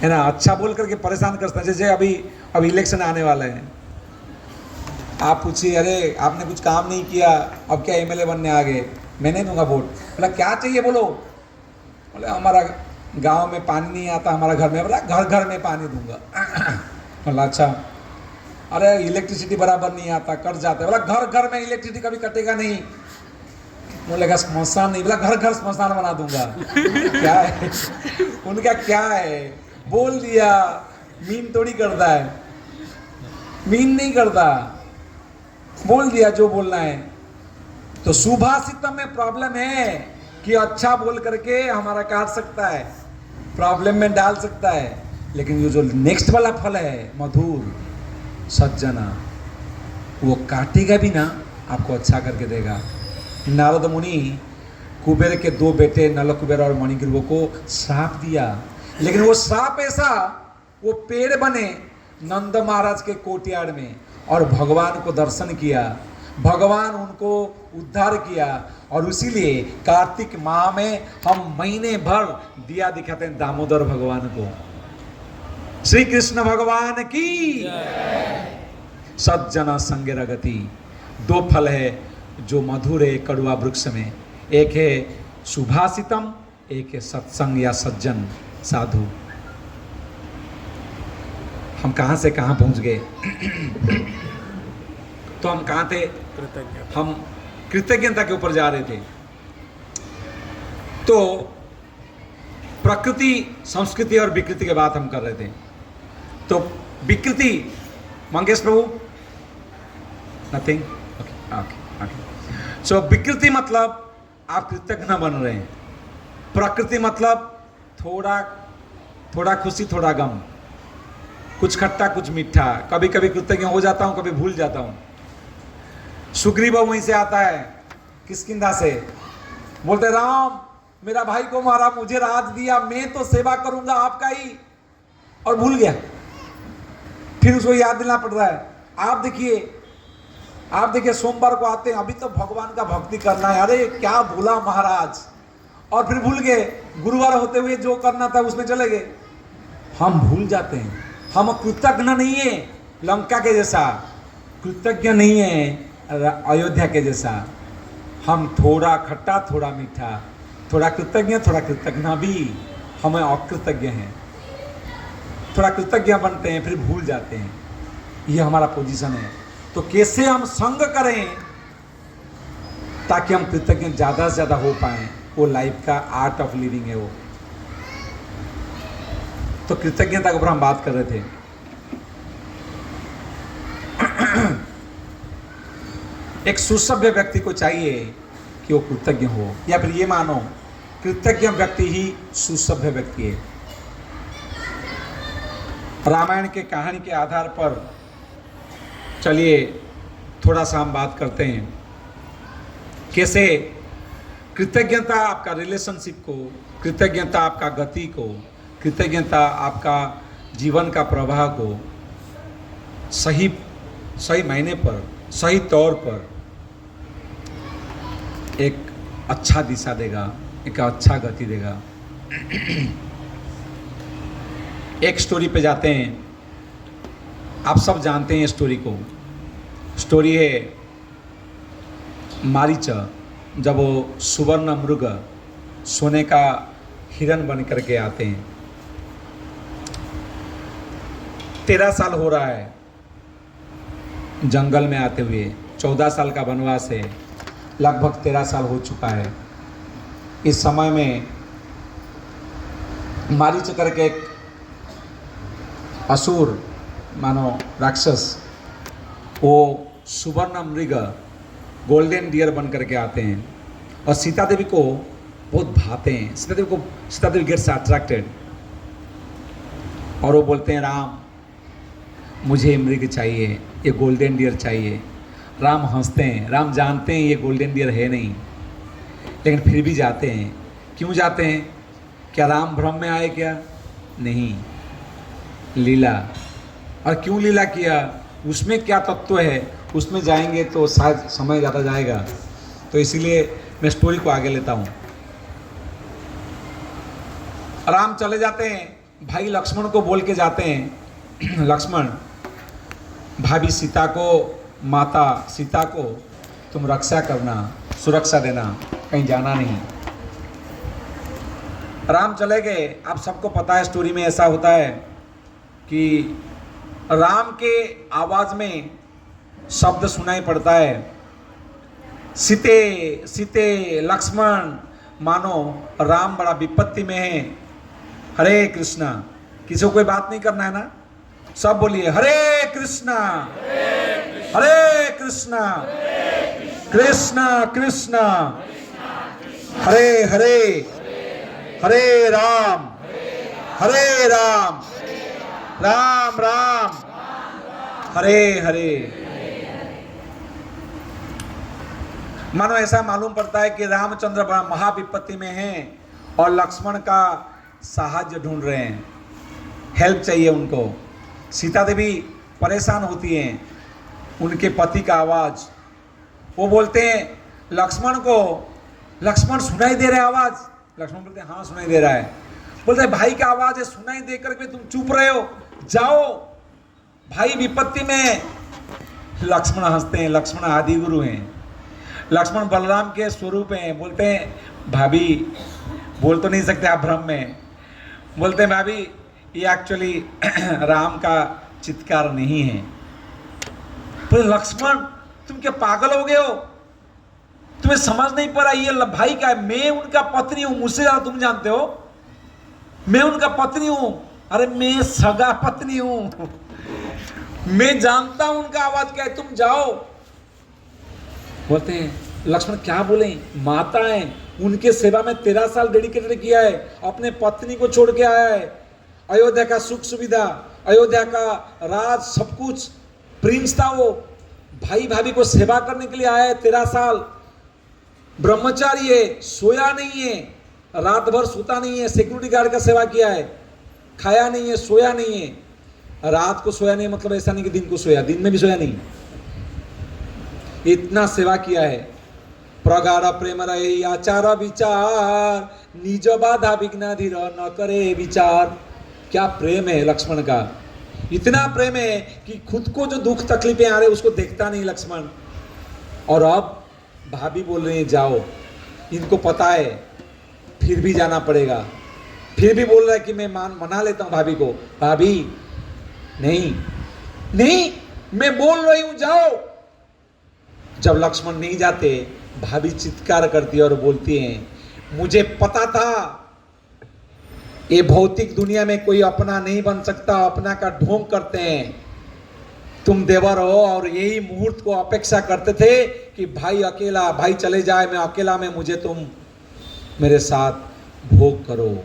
ना, अच्छा बोल करके परेशान कर सकता है। जैसे अभी इलेक्शन आने वाला है, आप पूछिए अरे आपने कुछ काम नहीं किया, अब क्या एमएलए बनने आ गए, मैं नहीं दूंगा वोट। बोला क्या चाहिए बोलो, बोले हमारा गांव में पानी नहीं आता, हमारा घर में, बोला घर घर में पानी दूंगा। बोला अच्छा, अरे इलेक्ट्रिसिटी बराबर नहीं आता, कट जाता है। बोला घर घर में इलेक्ट्रिसिटी कभी कटेगा नहीं। बोलेगा स्मशान नहीं, बोला घर घर स्मशान बना दूंगा। क्या है उनका, क्या है, बोल दिया, मीन थोड़ी करता है, मीन नहीं करता, बोल दिया जो बोलना है। तो सुभाषितम में प्रॉब्लम है कि अच्छा बोल करके हमारा काट सकता है, प्रॉब्लम में डाल सकता है। लेकिन ये जो नेक्स्ट वाला फल है मधुर, सज्जना, वो काटेगा भी ना, आपको अच्छा करके देगा। नारद मुनि कुबेर के दो बेटे नल कुबेर और मणिग्रीव को श्राप दिया, लेकिन वो श्राप ऐसा, वो पेड़ बने नंद महाराज के कोटियाड़ में और भगवान को दर्शन किया, भगवान उनको उद्धार किया। और इसीलिए कार्तिक माह में हम महीने भर दिया दिखाते हैं दामोदर भगवान को। श्री कृष्ण भगवान की सज्जन संगेर गति। दो फल है जो मधुर है कड़वा वृक्ष में, एक है सुभाषितम, एक है सत्संग या सज्जन साधु। हम कहां से कहां पहुंच गए? तो हम कहां थे? हम कृतज्ञता के ऊपर जा रहे थे। तो प्रकृति, संस्कृति और विकृति की बात हम कर रहे थे। तो विकृति, मंगेश प्रभु, नथिंग, ओके ओके ओके। सो विकृति मतलब आप कृतज्ञ बन रहे हैं। प्रकृति मतलब थोड़ा थोड़ा खुशी थोड़ा गम, कुछ खट्टा कुछ मीठा, कभी कभी कृतज्ञ हो जाता हूँ, कभी भूल जाता हूँ। सुग्रीव वहीं से आता है, किष्किंधा से, बोलते राम मेरा भाई को मारा, मुझे राज दिया, मैं तो सेवा करूंगा आपका ही, और भूल गया। फिर उसको याद दिलाना पड़ रहा है। आप देखिए सोमवार को आते हैं, अभी तो भगवान का भक्ति करना है, अरे क्या भूला महाराज, और फिर भूल गए। गुरुवार होते हुए जो करना था उसमें चले गए। हम भूल जाते हैं। हम कृतज्ञ नहीं है लंका के जैसा, कृतज्ञ नहीं है अयोध्या के जैसा। हम थोड़ा खट्टा थोड़ा मीठा, थोड़ा कृतज्ञ थोड़ा कृतज्ञ भी, हमें अकृतज्ञ हैं। थोड़ा कृतज्ञ बनते हैं फिर भूल जाते हैं। ये हमारा पोजीशन है। तो कैसे हम संग करें ताकि हम कृतज्ञ ज़्यादा से ज़्यादा हो पाएं, वो लाइफ का आर्ट ऑफ लिविंग है वो। तो कृतज्ञता के ऊपर हम बात कर रहे थे। एक सुसभ्य व्यक्ति को चाहिए कि वो कृतज्ञ हो, या फिर ये मानो कृतज्ञ व्यक्ति ही सुसभ्य व्यक्ति है। रामायण के कहानी के आधार पर चलिए थोड़ा सा हम बात करते हैं, कैसे कृतज्ञता आपका रिलेशनशिप को, कृतज्ञता आपका गति को, कृतज्ञता आपका जीवन का प्रवाह को सही मायने पर, सही तौर पर एक अच्छा दिशा देगा, एक अच्छा गति देगा। एक स्टोरी पे जाते हैं, आप सब जानते हैं स्टोरी को। स्टोरी है मारीच, जब वो सुवर्ण मृग, सोने का हिरण बन करके आते हैं। 13 साल हो रहा है जंगल में आते हुए, 14 साल का वनवास है, लगभग 13 साल हो चुका है। इस समय में मारीच करके एक असुर मानो राक्षस, वो सुवर्ण मृग गोल्डन डियर बन करके आते हैं और सीता देवी को बहुत भाते हैं। सीता देवी गेट्स अट्रैक्टेड और वो बोलते हैं राम मुझे मृग चाहिए, ये गोल्डन डियर चाहिए। राम हंसते हैं, राम जानते हैं ये गोल्डन डियर है नहीं, लेकिन फिर भी जाते हैं। क्यों जाते हैं? क्या राम भ्रम में आए क्या? नहीं, लीला। और क्यों लीला किया? उसमें क्या तत्व है, उसमें जाएंगे तो शायद समय ज़्यादा जाएगा, तो इसीलिए मैं स्टोरी को आगे लेता हूँ। राम चले जाते हैं, भाई लक्ष्मण को बोल के जाते हैं, लक्ष्मण भाभी सीता को, माता सीता को तुम रक्षा करना, सुरक्षा देना, कहीं जाना नहीं। राम चले गए। आप सबको पता है स्टोरी में ऐसा होता है कि राम के आवाज़ में शब्द सुनाई पड़ता है, सीते सीते लक्ष्मण, मानो राम बड़ा विपत्ति में है। हरे कृष्णा, किसी को कोई बात नहीं करना है ना, सब बोलिए हरे कृष्णा हरे कृष्णा कृष्णा कृष्णा हरे हरे हरे राम राम राम हरे हरे। मानो ऐसा मालूम पड़ता है कि रामचंद्र बड़ा महाविपत्ति में हैं और लक्ष्मण का साहाय्य ढूंढ रहे हैं, हेल्प चाहिए उनको। सीता देवी परेशान होती हैं, उनके पति का आवाज़, वो बोलते हैं लक्ष्मण को, लक्ष्मण सुनाई दे रहा है आवाज़? लक्ष्मण बोलते हैं हाँ सुनाई दे रहा है। बोलते हैं भाई का आवाज़ है, सुनाई दे करके तुम चुप रहे हो, जाओ भाई विपत्ति में। लक्ष्मण हंसते हैं, लक्ष्मण आदि गुरु हैं, लक्ष्मण बलराम के स्वरूप हैं। बोलते हैं भाभी, बोल तो नहीं सकते आप भ्रम में, बोलते हैं भाभी ये एक्चुअली राम का चित्कार नहीं है। तो लक्ष्मण तुम क्या पागल हो गए हो? तुम्हें समझ नहीं पा रहा ये भाई क्या है? मैं उनका पत्नी हूं, मुझसे ज्यादा तुम जानते हो। मैं उनका पत्नी हूं। अरे मैं सगा पत्नी हूं, मैं जानता हूं उनका आवाज क्या है, तुम जाओ। बोलते हैं लक्ष्मण क्या बोले, माता है, उनके सेवा में 13 साल डेडिकेटेड किया है, अपने पत्नी को छोड़ के आया है। अयोध्या का सुख सुविधा, अयोध्या का राज, सब कुछ, प्रिंस था वो, भाई भाभी को सेवा करने के लिए आया है। 13 साल ब्रह्मचारी है, सोया नहीं है, रात भर सोता नहीं है, सिक्योरिटी गार्ड का सेवा किया है, खाया नहीं है, सोया नहीं है। रात को सोया नहीं मतलब ऐसा नहीं कि दिन को सोया, दिन में भी सोया नहीं, इतना सेवा किया है। प्रगाढ़ प्रेम रहे आचार विचार, निज बाधा विघ्न धीर न करे विचार। क्या प्रेम है लक्ष्मण का, इतना प्रेम है कि खुद को जो दुख तकलीफें आ रहे उसको देखता नहीं लक्ष्मण। और अब भाभी बोल रही है जाओ, इनको पता है फिर भी जाना पड़ेगा, फिर भी बोल रहा है कि मैं मना लेता हूं भाभी को। भाभी नहीं नहीं, मैं बोल रही हूं जाओ। जब लक्ष्मण नहीं जाते, भाभी चित्कार करती है और बोलती हैं मुझे पता था ये भौतिक दुनिया में कोई अपना नहीं बन सकता, अपना का ढोंग करते हैं। तुम देवर हो और यही मुहूर्त को अपेक्षा करते थे कि भाई अकेला, भाई चले जाए, मैं अकेला में, मुझे तुम मेरे साथ भोग करो।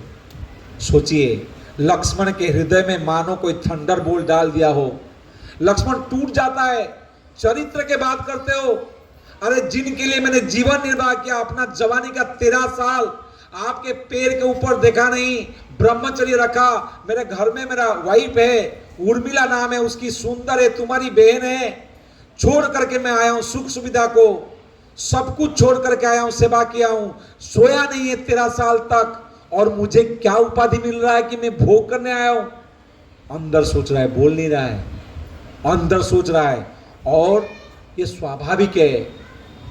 सोचिए लक्ष्मण के हृदय में मानो कोई थंडर बोल्ट डाल दिया हो। लक्ष्मण टूट जाता है। चरित्र के बात करते हो, अरे जिनके लिए मैंने जीवन निर्वाह किया, अपना जवानी का 13 साल आपके पैर के ऊपर देखा नहीं, ब्रह्मचर्य रखा, मेरे घर में मेरा वाइफ है, उर्मिला नाम है उसकी, सुंदर है, तुम्हारी बहन है, छोड़ करके मैं आया हूं सुख सुविधा को, सब कुछ छोड़ करके आया हूं, सेवा किया हूं, सोया नहीं है 13 साल तक, और मुझे क्या उपाधि मिल रहा है कि मैं भोग करने आया हूं। अंदर सोच रहा है, बोल नहीं रहा है, अंदर सोच रहा है। और ये स्वाभाविक है,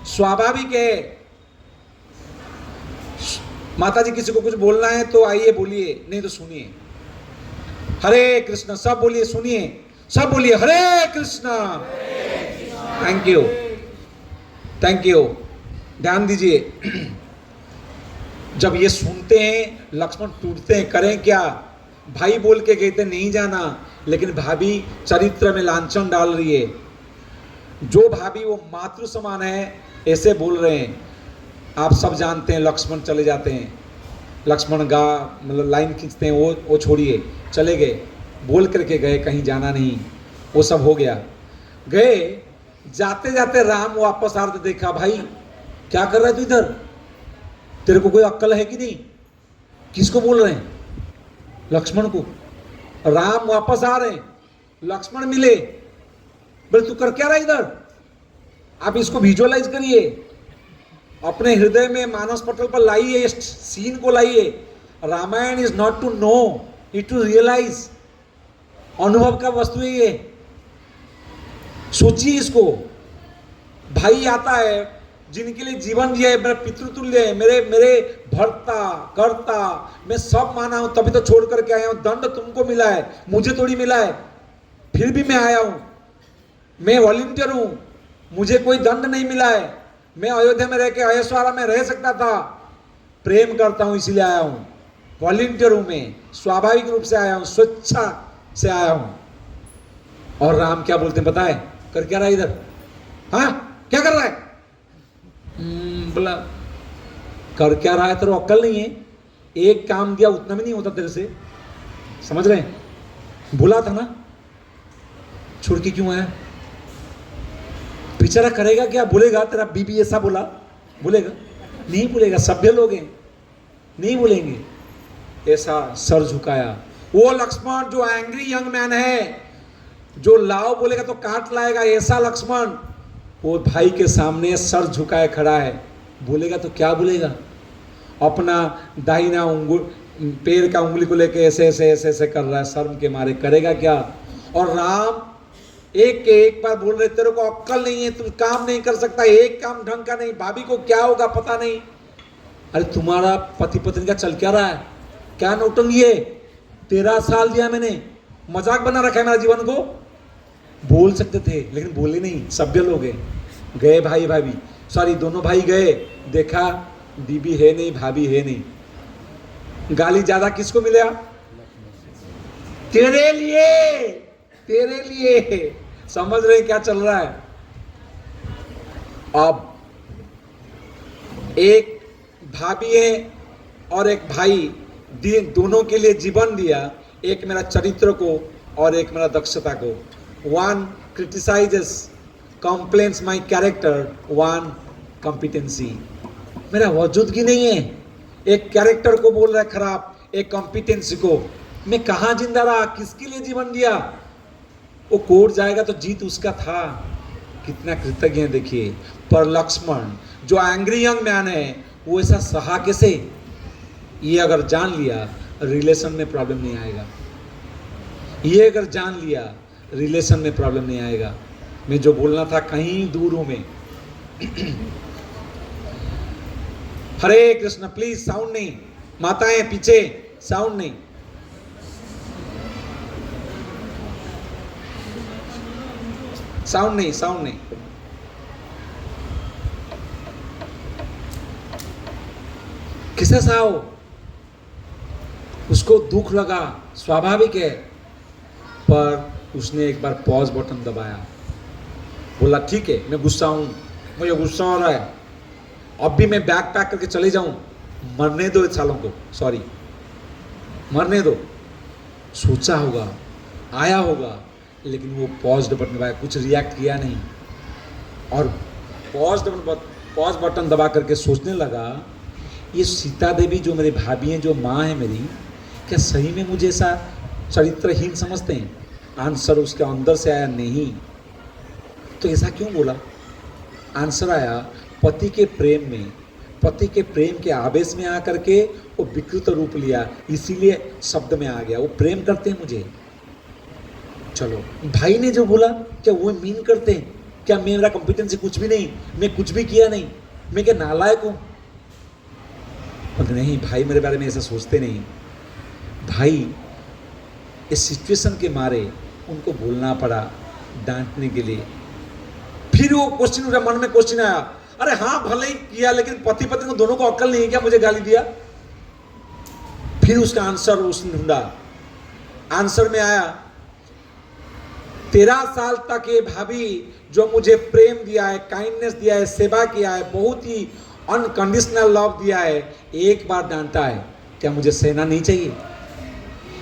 स्वाभाविक है। माता जी किसी को कुछ बोलना है तो आइए बोलिए, नहीं तो सुनिए। हरे कृष्ण सब बोलिए, सुनिए सब बोलिए, Hare Krishna. Thank you, thank you. ध्यान दीजिए, जब ये सुनते हैं लक्ष्मण टूटते हैं, करें क्या। भाई बोल के गए थे नहीं जाना, लेकिन भाभी चरित्र में लांछन डाल रही है। जो भाभी वो मातृ समान है, ऐसे बोल रहे हैं। आप सब जानते हैं लक्ष्मण चले जाते हैं, लक्ष्मण मतलब लाइन खींचते हैं, वो छोड़िए, चले गए, बोल करके गए, कहीं जाना नहीं, वो सब हो गया। गए, जाते जाते राम वापस आ रहे, देखा भाई क्या कर रहा है तू इधर, तेरे को कोई अक्ल है कि नहीं। किसको बोल रहे हैं, लक्ष्मण को। राम वापस आ रहे हैं, लक्ष्मण मिले, बोले तू कर क्या रहा इधर। आप इसको विजुअलाइज करिए, अपने हृदय में मानस पटल पर लाइए, इस सीन को लाइए। Ramayana is not to know, it to realise. अनुभव का वस्तु है ये, सोचिए इसको। भाई आता है जिनके लिए जीवन दिया है, मेरा पितृतुल्य है, मेरे भर्ता कर्ता, मैं सब माना हूं, तभी तो छोड़ करके आया हूं। दंड तुमको मिला है, मुझे थोड़ी मिला है, फिर भी मैं आया हूं, मैं वॉलंटियर हूं, मुझे कोई दंड नहीं मिला है, मैं अयोध्या में रह के अयस्वारा में रह सकता था, प्रेम करता हूं इसलिए आया हूं, वॉलंटियर हूं, मैं स्वाभाविक रूप से आया हूं, स्वेच्छा से आया हूं। और राम क्या बोलते हैं पता है, कर क्या रहा है इधर, हाँ क्या कर रहा है। बोला कर क्या रहा है, तेरे को अक्ल नहीं है, एक काम दिया उतना भी नहीं होता तेरे से, समझ रहे हैं, भूला था ना, छोड़ के क्यों आया। बेचारा करेगा क्या, बोलेगा तेरा बीबी ऐसा बोला, बोलेगा नहीं, बोलेगा, सभ्य लोग हैं, नहीं बोलेंगे। ऐसा सर झुकाया वो लक्ष्मण जो एंग्री यंग मैन है, जो लाओ बोलेगा तो काट लाएगा, ऐसा लक्ष्मण वो भाई के सामने सर झुकाए खड़ा है। बोलेगा तो क्या बोलेगा, अपना दाहिना पैर का उंगली को लेके ऐसे ऐसे ऐसे ऐसे कर रहा है, शर्म के मारे, करेगा क्या। और राम एक के एक बार बोल रहे, तेरे को अक्ल नहीं है, तुम काम नहीं कर सकता, एक काम ढंग का नहीं, भाभी को क्या होगा पता नहीं। अरे तुम्हारा पति पत्नी का चल क्या रहा है, क्या नौटंकी है, 13 साल दिया मैंने, मजाक बना रखा है मेरा जीवन को। बोल सकते थे लेकिन बोले नहीं, सभ्य लोग हैं। गए भाई भाभी, सॉरी दोनों भाई गए, देखा बीबी है नहीं, भाभी है नहीं, गाली ज्यादा किसको मिलेगा? तेरे लिए, तेरे लिए। समझ रहे क्या चल रहा है? अब एक भाभी है और एक भाई, दोनों के लिए जीवन दिया, एक मेरा चरित्र को और एक मेरा दक्षता को। One criticises complains my character, one competency. मेरा मौजूदगी नहीं है, एक कैरेक्टर को बोल रहा है खराब, एक कॉम्पिटेंसी को। मैं कहाँ जिंदा रहा, किसके लिए जीवन दिया? वो कोर्ट जाएगा तो जीत उसका था, कितना कृतज्ञ है देखिए। पर लक्ष्मण जो एंग्री यंग मैन है, वो ऐसा सहा कैसे? ये अगर जान लिया रिलेशन में प्रॉब्लम नहीं आएगा, ये अगर जान लिया रिलेशन में प्रॉब्लम नहीं आएगा। मैं जो बोलना था कहीं दूर हूं मैं। हरे कृष्ण, प्लीज साउंड नहीं, माताएं पीछे, साउंड नहीं। साउंड नहीं, साउंड नहीं। किसे साओ? उसको दुख लगा, स्वाभाविक है, पर उसने एक बार पॉज बटन दबाया, बोला ठीक है मैं गुस्सा हूं, मुझे गुस्सा हो रहा है, अब भी मैं बैग पैक करके चले जाऊं, मरने दो इस सालों को, सॉरी मरने दो। सोचा होगा, आया होगा, लेकिन वो पॉज बटन दबाया, कुछ रिएक्ट किया नहीं। और पॉज बटन दबा करके सोचने लगा, ये सीता देवी जो मेरी भाभी हैं, जो माँ है मेरी, क्या सही में मुझे ऐसा चरित्रहीन समझते हैं? आंसर उसके अंदर से आया नहीं। तो ऐसा क्यों बोला? आंसर आया पति के प्रेम में, पति के प्रेम के आवेश में आकर के वो विकृत रूप लिया, इसीलिए शब्द में आ गया। वो प्रेम करते हैं मुझे। चलो, भाई ने जो बोला क्या वो मीन करते हैं? क्या मेरा कॉम्पिटेंसी कुछ भी नहीं, मैं कुछ भी किया नहीं, मैं क्या नालायक हूँ? नहीं, भाई मेरे बारे में ऐसा सोचते नहीं। भाई इस सिचुएशन के मारे उनको बोलना पड़ा, डांटने के लिए। फिर वो क्वेश्चन उठा, मन में क्वेश्चन आया, अरे हाँ भले ही किया, लेकिन पति पत्नी को दोनों को अक्ल नहीं है क्या मुझे गाली दिया? फिर उसका आंसर उसने ढूंढा। आंसर में आया 13 साल तक ये भाभी जो मुझे प्रेम दिया है, काइंडनेस दिया है, सेवा किया है, बहुत ही अनकंडीशनल लव दिया है, एक बार डांटा है, क्या मुझे सहना नहीं चाहिए?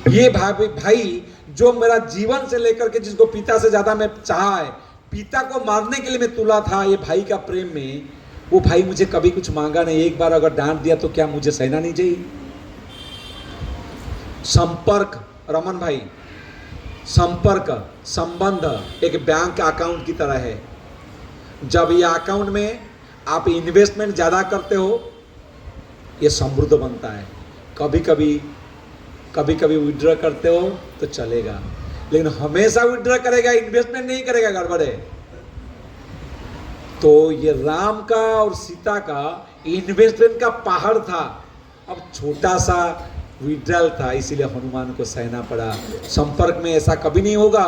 ये भाई जो मेरा जीवन से लेकर के, जिसको पिता से ज्यादा मैं चाहा है, पिता को मारने के लिए मैं तुला था, ये भाई का प्रेम में, वो भाई मुझे कभी कुछ मांगा नहीं, एक बार अगर डांट दिया तो क्या मुझे सहना नहीं चाहिए? संपर्क, रमन भाई, संपर्क, संबंध एक बैंक अकाउंट की तरह है। जब ये अकाउंट में आप इन्वेस्टमेंट ज़्यादा करते हो, ये समृद्ध बनता है। कभी कभी विड्रॉ करते हो तो चलेगा, लेकिन हमेशा विड्रॉ करेगा, इन्वेस्टमेंट नहीं करेगा, गड़बड़ है। तो ये राम का और सीता का इन्वेस्टमेंट का पहाड़ था, अब छोटा सा विड्रॉल था, इसीलिए हनुमान को सहना पड़ा। संपर्क में ऐसा कभी नहीं होगा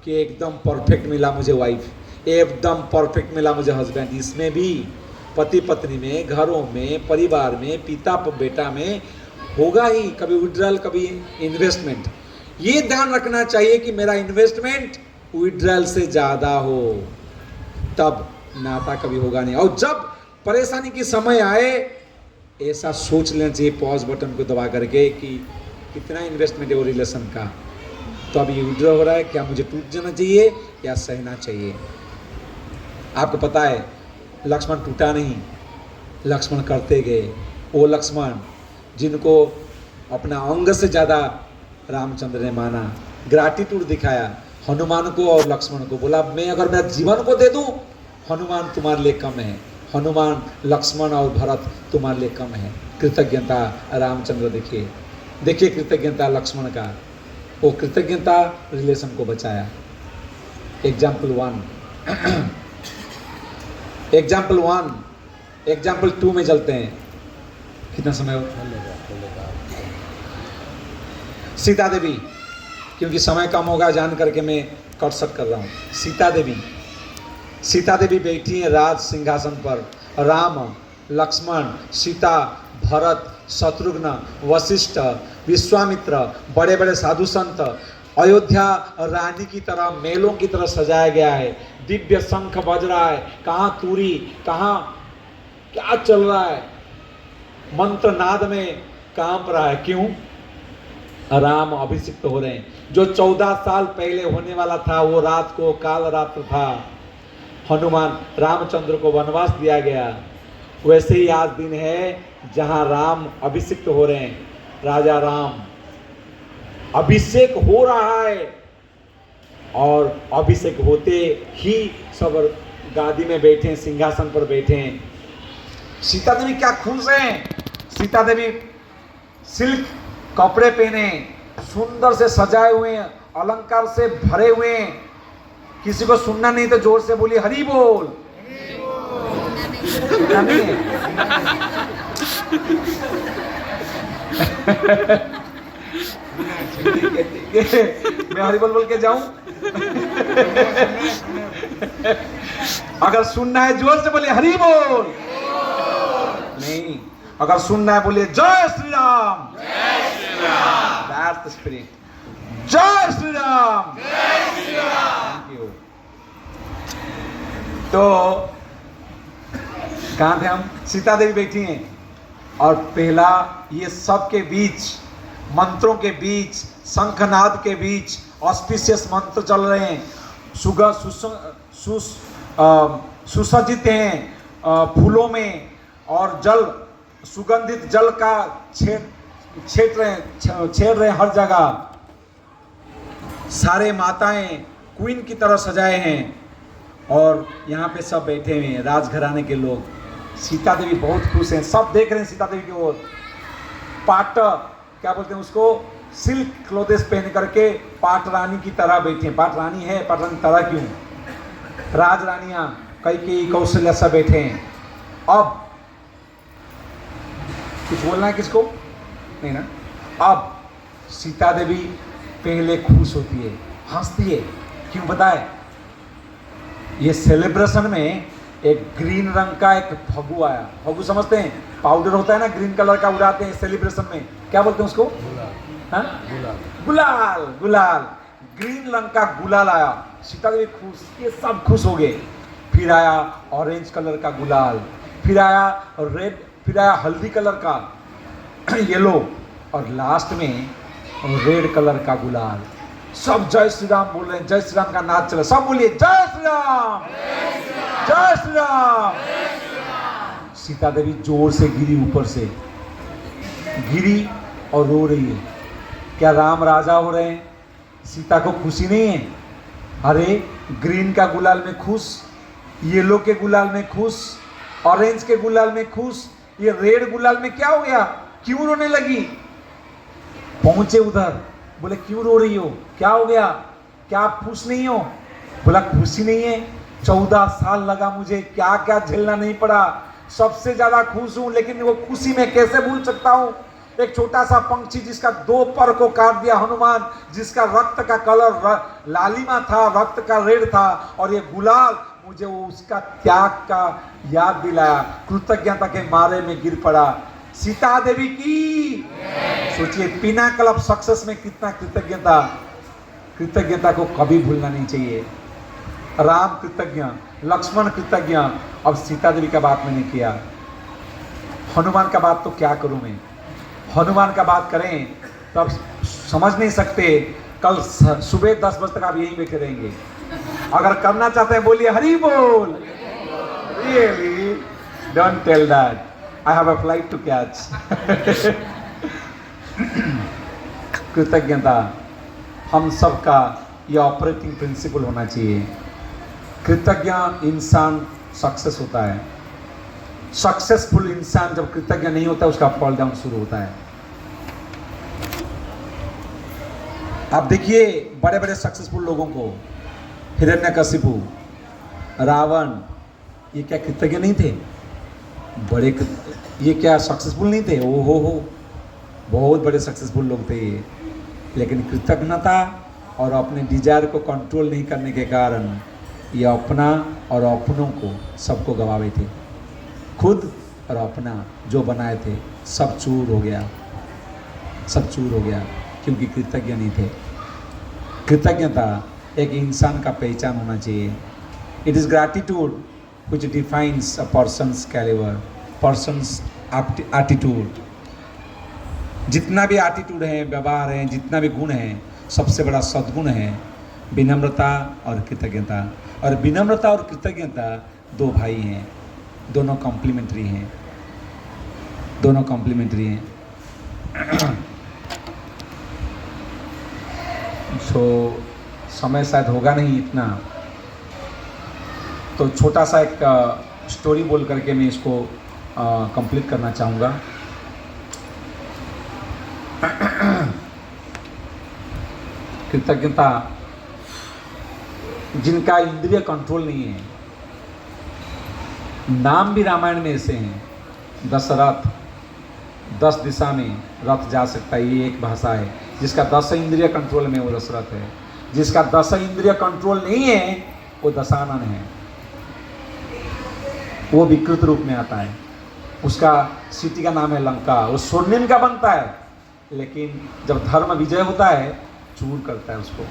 कि एकदम परफेक्ट मिला मुझे वाइफ, एकदम परफेक्ट मिला मुझे हस्बैंड। इसमें भी पति पत्नी में, घरों में, परिवार में, पिता बेटा में होगा ही कभी विड्रॉल, कभी इन्वेस्टमेंट। ये ध्यान रखना चाहिए कि मेरा इन्वेस्टमेंट विड्रॉल से ज़्यादा हो, तब नाता कभी होगा नहीं। और जब परेशानी की समय आए, ऐसा सोच लेना चाहिए पॉज बटन को दबा करके कि कितना इन्वेस्टमेंट है वो रिलेशन का, तो अब ये विड्रॉ हो रहा है, क्या मुझे टूट जाना चाहिए या सहना चाहिए? आपको पता है लक्ष्मण टूटा नहीं, लक्ष्मण करते गए। वो लक्ष्मण जिनको अपना अंग से ज़्यादा रामचंद्र ने माना, ग्रैटिट्यूड दिखाया हनुमान को और लक्ष्मण को, बोला मैं अगर मेरा जीवन को दे दूं, हनुमान तुम्हारे लिए कम है, हनुमान, लक्ष्मण और भरत तुम्हारे लिए कम है। कृतज्ञता रामचंद्र, देखिए कृतज्ञता लक्ष्मण का, वो कृतज्ञता रिलेशन को बचाया। एग्जाम्पल 1 एग्जाम्पल 2 में चलते हैं। कितना समय हो? सीता देवी, क्योंकि समय कम होगा जान करके मैं कट शट कर रहा हूँ। सीता देवी बैठी हैं राज सिंहासन पर राम, लक्ष्मण, सीता, भरत, शत्रुघ्न, वशिष्ठ, विश्वामित्र, बड़े बड़े साधु संत, अयोध्या रानी की तरह, मेलों की तरह सजाया गया है। दिव्य शंख बज रहा है, कहाँ तुरी, कहाँ क्या चल रहा है, मंत्र नाद में कांप रहा है। क्यों? राम अभिषिक्त हो रहे हैं। जो 14 साल पहले होने वाला था वो रात को काल रात्र था, हनुमान रामचंद्र को वनवास दिया गया। वैसे ही आज दिन है जहां राम अभिषिक्त हो रहे हैं। राजा राम अभिषेक हो रहा है और अभिषेक होते ही सब गादी में बैठे हैं, सिंहासन पर बैठे हैं। सीता देवी क्या खुश हैं। सीता देवी सिल्क कपड़े पहने, सुंदर से सजाए हुए हैं, अलंकार से भरे हुए हैं। किसी को सुनना नहीं तो जोर से बोलिए हरि बोल। सुनना नहीं है। मैं हरि बोल बोल के जाऊं? अगर सुनना है जोर से बोलिए हरि बोल। नहीं, अगर सुनना है बोलिए जय Shri Ram. That's the spirit. जय श्री राम। Thank you. तो कहाँ थे हम? सीता देवी बैठी हैं और पहला ये सब के बीच, मंत्रों के बीच, शंखनाद के बीच ऑस्पिशियस मंत्र चल रहे हैं। सुसज्जित हैं फूलों में और जल, सुगंधित जल का छेड़ रहे हर जगह। सारे माताएं क्वीन की तरह सजाए हैं और यहाँ पे सब बैठे हुए हैं राजघराने के लोग। सीता देवी बहुत खुश हैं, सब देख रहे हैं सीता देवी की ओर। पाट, क्या बोलते हैं उसको, सिल्क क्लोथेस पहन करके पाट रानी की तरह बैठे हैं। पाट रानी है, पाट रानी तरह क्यों? राजरानियां कैकेयी, कौशल्या सब बैठे हैं। अब कुछ बोलना है किसको? नहीं ना। अब सीता देवी पहले खुश होती है, हंसती है। क्यों बताए? ये सेलिब्रेशन में एक ग्रीन रंग का एक फगु आया। फगु समझते हैं? पाउडर होता है ना ग्रीन कलर का, उड़ाते हैं सेलिब्रेशन में। क्या बोलते हैं उसको? हाँ? गुलाल। गुलाल, ग्रीन रंग का गुलाल आया। सीता देवी खुश, ये सब खुश हो गए। फिर आया ऑरेंज कलर का गुलाल, फिर आया रेड, फिर आया हल्दी कलर का, येलो, और लास्ट में रेड कलर का गुलाल। सब जय श्री राम बोल रहे हैं, जय श्री राम का नाच चला। सब बोलिए जय श्री राम, जय श्री राम। सीता देवी जोर से गिरी, ऊपर से गिरी और रो रही है। क्या राम राजा हो रहे हैं? सीता को खुशी नहीं है? अरे ग्रीन का गुलाल में खुश, येलो के गुलाल में खुश, ऑरेंज के गुलाल में खुश, ये रेड गुलाल में क्या हो गया? क्यों रोने लगी? पहुंचे उधर, बोले क्यों रो रही हो, क्या हो गया, क्या आप खुश नहीं हो? बोला खुशी नहीं है, 14 साल लगा मुझे, क्या क्या झेलना नहीं पड़ा, सबसे ज्यादा खुश हूं, लेकिन वो खुशी में कैसे भूल सकता हूं? एक छोटा सा पंछी जिसका 2 पर को काट दिया हनुमान, जिसका रक्त का कलर लालिमा था, रक्त का रेड था, और ये गुलाल मुझे वो उसका त्याग का याद दिलाया। कृतज्ञता के मारे में गिर पड़ा। सीता देवी की सोचिए, पिनाकल ऑफ सक्सेस में कितना कृतज्ञता। कृतज्ञता को कभी भूलना नहीं चाहिए। राम कृतज्ञ, लक्ष्मण कृतज्ञ। अब सीता देवी का बात मैंने किया, हनुमान का बात तो क्या करूं मैं? हनुमान का बात करें तो अब समझ नहीं सकते। कल सुबह 10 बजे तक आप यहीं बैठे रहेंगे। अगर करना चाहते हैं बोलिए हरि बोल। Really don't tell that, I have a flight to catch. कृतज्ञता हम सबका ये ऑपरेटिंग प्रिंसिपल होना चाहिए। कृतज्ञ इंसान सक्सेस होता है। सक्सेसफुल इंसान जब कृतज्ञ नहीं होता उसका फॉल डाउन शुरू होता है। आप देखिए बड़े बड़े सक्सेसफुल लोगों को, हिरण्यकशिपु, रावण, ये क्या कृतज्ञ नहीं थे? बड़े ये क्या सक्सेसफुल नहीं थे? ओ हो, बहुत बड़े सक्सेसफुल लोग थे ये, लेकिन कृतज्ञता और अपने डिजायर को कंट्रोल नहीं करने के कारण ये अपना और अपनों को सबको गवा बैठे। खुद और अपना जो बनाए थे सब चूर हो गया, सब चूर हो गया, क्योंकि कृतज्ञ नहीं थे। कृतज्ञता एक इंसान का पहचान होना चाहिए। It is gratitude which defines a person's calibre, person's attitude. जितना भी एटीट्यूड है, व्यवहार है, जितना भी गुण है, सबसे बड़ा सद्गुण है विनम्रता और कृतज्ञता। और विनम्रता और कृतज्ञता दो भाई हैं, दोनों कॉम्प्लीमेंट्री हैं, दोनों कॉम्प्लीमेंट्री हैं। सो समय शायद होगा नहीं इतना, तो छोटा सा एक स्टोरी बोल करके मैं इसको कंप्लीट करना चाहूँगा। कृतज्ञता जिनका इंद्रिय कंट्रोल नहीं है, नाम भी रामायण में ऐसे हैं। दशरथ, 10 दिशा में रथ जा सकता है, ये एक भाषा है। जिसका 10 इंद्रिय कंट्रोल में वो दशरथ है, जिसका 10 इंद्रिय कंट्रोल नहीं है वो दशानन है, वो विकृत रूप में आता है। उसका सिटी का नाम है लंका, वो स्वर्णिम का बनता है, लेकिन जब धर्म विजय होता है चूर करता है उसको,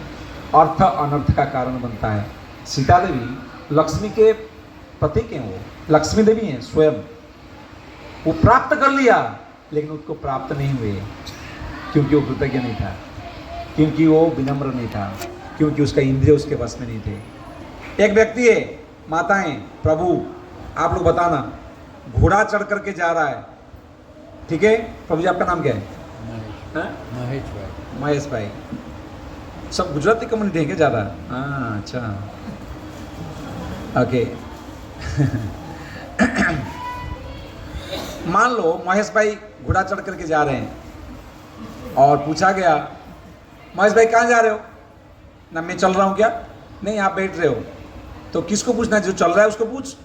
अर्थ अनर्थ का कारण बनता है। सीता देवी लक्ष्मी के प्रतीक हैं, वो लक्ष्मी देवी हैं स्वयं। वो प्राप्त कर लिया लेकिन उसको प्राप्त नहीं हुए, क्योंकि वो कृतज्ञ नहीं था, क्योंकि वो विनम्र नहीं था, क्योंकि उसका इंद्रिय उसके वश में नहीं थे। एक व्यक्ति है, माताएं, प्रभु आप लोग बताना, घोड़ा चढ़ करके जा रहा है, ठीक है। प्रभु जी आपका नाम क्या है? महेश भाई। महेश भाई। सब गुजराती कम्युनिटी है क्या ज़्यादा? हाँ अच्छा, ओके। मान लो महेश भाई घोड़ा चढ़ करके जा रहे हैं और पूछा गया, महेश भाई कहाँ जा रहे हो? ना मैं चल रहा हूँ क्या? नहीं आप बैठ रहे हो। तो किसको पूछना है? जो चल रहा है उसको पूछ,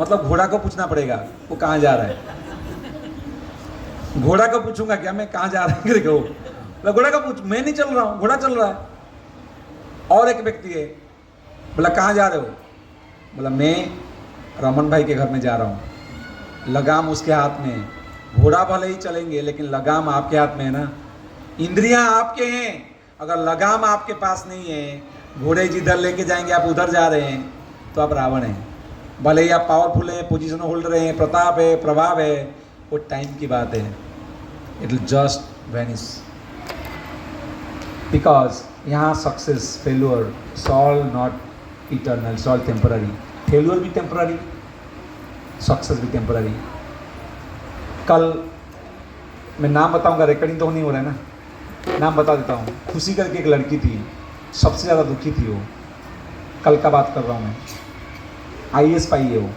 मतलब घोड़ा को पूछना पड़ेगा वो कहाँ जा रहा है। घोड़ा को पूछूंगा क्या मैं कहाँ जा रहा है? देखो घोड़ा को पूछ, मैं नहीं चल रहा हूँ, घोड़ा चल रहा है। और एक व्यक्ति है, बोला कहाँ जा रहे हो? बोला मैं रमन भाई के घर में जा रहा हूँ। लगाम उसके हाथ में है, घोड़ा भले ही चलेंगे लेकिन लगाम आपके हाथ में है ना। इंद्रियां आपके हैं, अगर लगाम आपके पास नहीं है, घोड़े जिधर लेके जाएंगे आप उधर जा रहे हैं, तो आप रावण हैं। भले ही आप पावरफुल हैं, पोजीशन होल्ड रहे हैं, प्रताप है, प्रभाव है, वो टाइम की बात है। It will just vanish, because यहाँ success failure it's all not eternal, it's all temporary. Failure भी टेम्पररी, सक्सेस भी टेम्पररी। कल मैं नाम बताऊंगा, रिकॉर्डिंग तो नहीं हो रहा है ना, नाम बता देता हूँ। खुशी करके एक लड़की थी, सबसे ज़्यादा दुखी थी वो। कल का बात कर रहा हूँ मैं। IAS पाई है वो,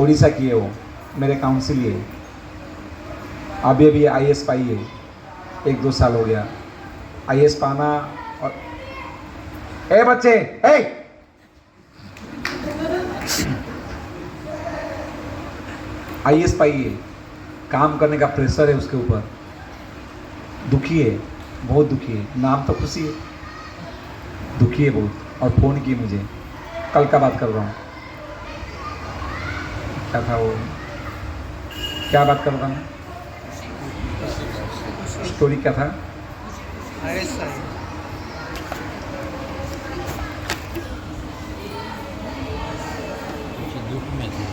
उड़ीसा की है वो, मेरे काउंसिल है। अभी अभी IAS पाई है, 1-2 साल हो गया। IAS पाना और ए बच्चे ए IAS पाई है, काम करने का प्रेशर है उसके ऊपर, दुखी है, बहुत दुखी है। नाम तो खुशी है, दुखी है बहुत। और फ़ोन की मुझे, कल का बात कर रहा हूँ। क्या था वो, क्या बात कर रहा हूँ, स्टोरी क्या था? दुख में थे।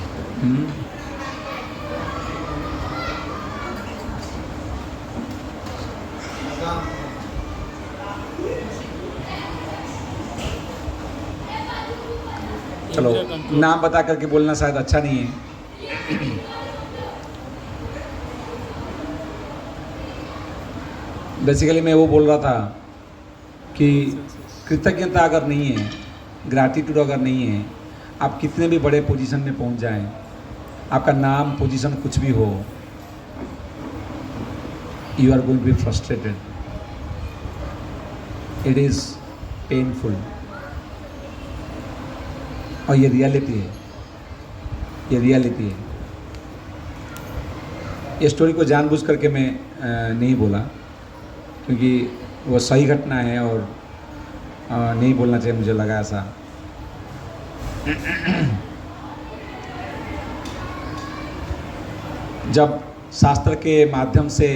चलो नाम बता करके बोलना शायद अच्छा नहीं है। बेसिकली मैं वो बोल रहा था कि कृतज्ञता अगर नहीं है, ग्रैटिट्यूड अगर नहीं है, आप कितने भी बड़े पोजीशन में पहुंच जाएं, आपका नाम पोजीशन कुछ भी हो, you are going to be frustrated, it is painful. और ये रियलिटी है, ये रियलिटी है। ये स्टोरी को जानबूझ करके मैं नहीं बोला, क्योंकि वो सही घटना है और नहीं बोलना चाहिए, मुझे लगा ऐसा। जब शास्त्र के माध्यम से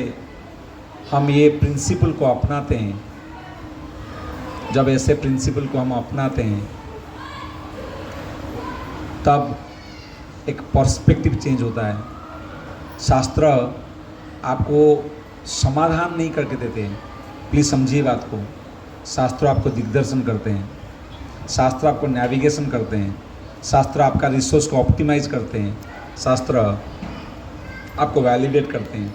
हम ये प्रिंसिपल को अपनाते हैं, जब ऐसे प्रिंसिपल को हम अपनाते हैं, तब एक पर्सपेक्टिव चेंज होता है। शास्त्र आपको समाधान नहीं करके देते हैं, प्लीज़ समझिए बात को। शास्त्र आपको दिग्दर्शन करते हैं, शास्त्र आपको नेविगेशन करते हैं, शास्त्र आपका रिसोर्स को ऑप्टिमाइज करते हैं, शास्त्र आपको वैलिडेट करते हैं।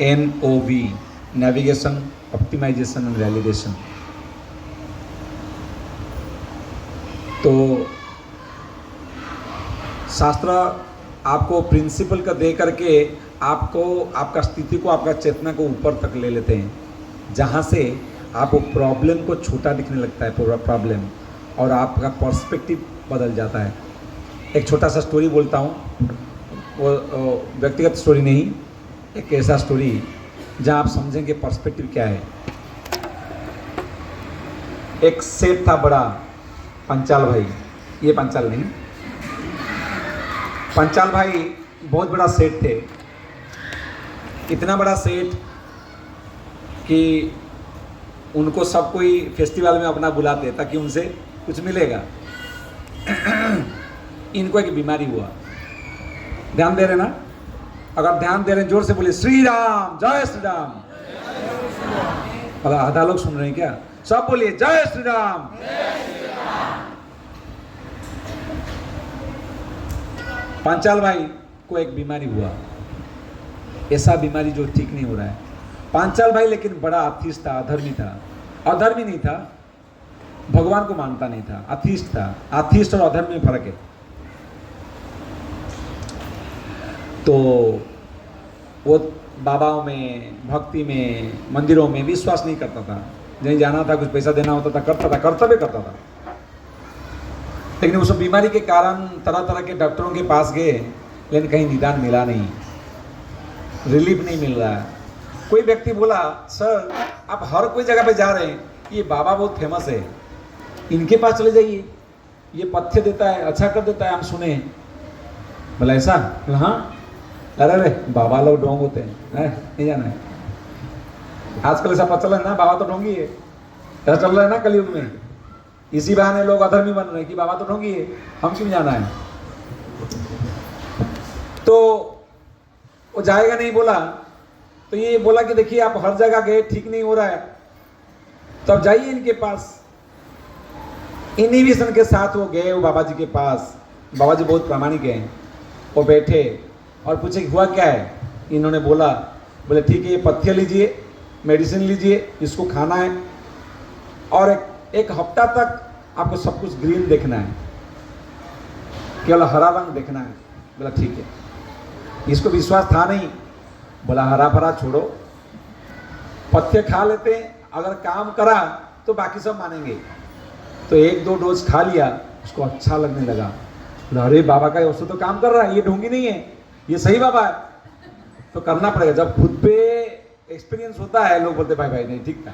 NOV, navigation, optimisation and validation. तो शास्त्र आपको प्रिंसिपल का दे करके आपको आपका स्थिति को, आपका चेतना को ऊपर तक ले लेते हैं, जहाँ से आपको प्रॉब्लम को छोटा दिखने लगता है, पूरा प्रॉब्लम, और आपका पर्सपेक्टिव बदल जाता है। एक छोटा सा स्टोरी बोलता हूँ, वो व्यक्तिगत स्टोरी नहीं, एक ऐसा स्टोरी जहाँ आप समझेंगे पर्सपेक्टिव क्या है। एक सेठ था बड़ा, पंचाल भाई, ये पंचाल नहीं, पंचाल भाई बहुत बड़ा सेठ थे। इतना बड़ा सेठ कि उनको सब कोई फेस्टिवल में अपना बुलाते ताकि उनसे कुछ मिलेगा। इनको एक बीमारी हुआ, ध्यान दे रहे ना? अगर ध्यान दे रहे हैं जोर से बोलिए श्री राम, जय श्री राम। अगर आधा लोग सुन रहे हैं क्या? सब बोलिए जय श्री राम। पंचाल भाई को एक बीमारी हुआ, ऐसा बीमारी जो ठीक नहीं हो रहा है। पांचाल भाई लेकिन बड़ा अथिस्ट था, अधर्मी था। अधर्मी नहीं था, भगवान को मानता नहीं था, अथिस्ट था। अथिस्ट और अधर्म में फर्क है। तो वो बाबाओं में, भक्ति में, मंदिरों में विश्वास नहीं करता था। कहीं जाना था, कुछ पैसा देना होता था, करता था, कर्तव्य करता था। लेकिन उस बीमारी के कारण तरह तरह के डॉक्टरों के पास गए, लेकिन कहीं निदान मिला नहीं, रिलीफ नहीं मिल रहा है। कोई व्यक्ति बोला, सर आप हर कोई जगह पे जा रहे हैं, ये बाबा बहुत फेमस है, इनके पास चले जाइए, ये पथ्य देता है, अच्छा कर देता है, हम सुने हैं। बोला ऐसा? बोला हाँ। अरे बाबा लोग ढोंग होते हैं, नहीं जाना है। आजकल ऐसा पता चला है ना, बाबा तो ढोंगी है, ऐसा चल रहा है ना कलयुग में। इसी बहाने लोग अधर्मी बन रहे हैं कि बाबा तो ढोंगी है, हम क्यों जाना है। तो वो जाएगा नहीं बोला, तो ये बोला कि देखिए आप हर जगह गए, ठीक नहीं हो रहा है, तो अब जाइए इनके पास। इनहिबिशन के साथ वो गए, वो बाबा जी के पास। बाबा जी बहुत प्रामाणिक हैं। वो बैठे और पूछे हुआ क्या है। इन्होंने बोला, बोले ठीक है ये पथ्य लीजिए, मेडिसिन लीजिए, इसको खाना है, और एक हफ्ता तक आपको सब कुछ ग्रीन देखना है, केवल हरा रंग देखना है। बोला ठीक है। इसको विश्वास था नहीं, बोला हरा भरा छोड़ो, पथ्य खा लेते हैं, अगर काम करा तो बाकी सब मानेंगे। तो 1-2 डोज खा लिया, उसको अच्छा लगने लगा। बोला अरे बाबा का औषध तो काम कर रहा है, ये ढोंगी नहीं है, ये सही बाबा है, तो करना पड़ेगा। जब खुद पे एक्सपीरियंस होता है, लोग बोलते भाई भाई नहीं ठीक था।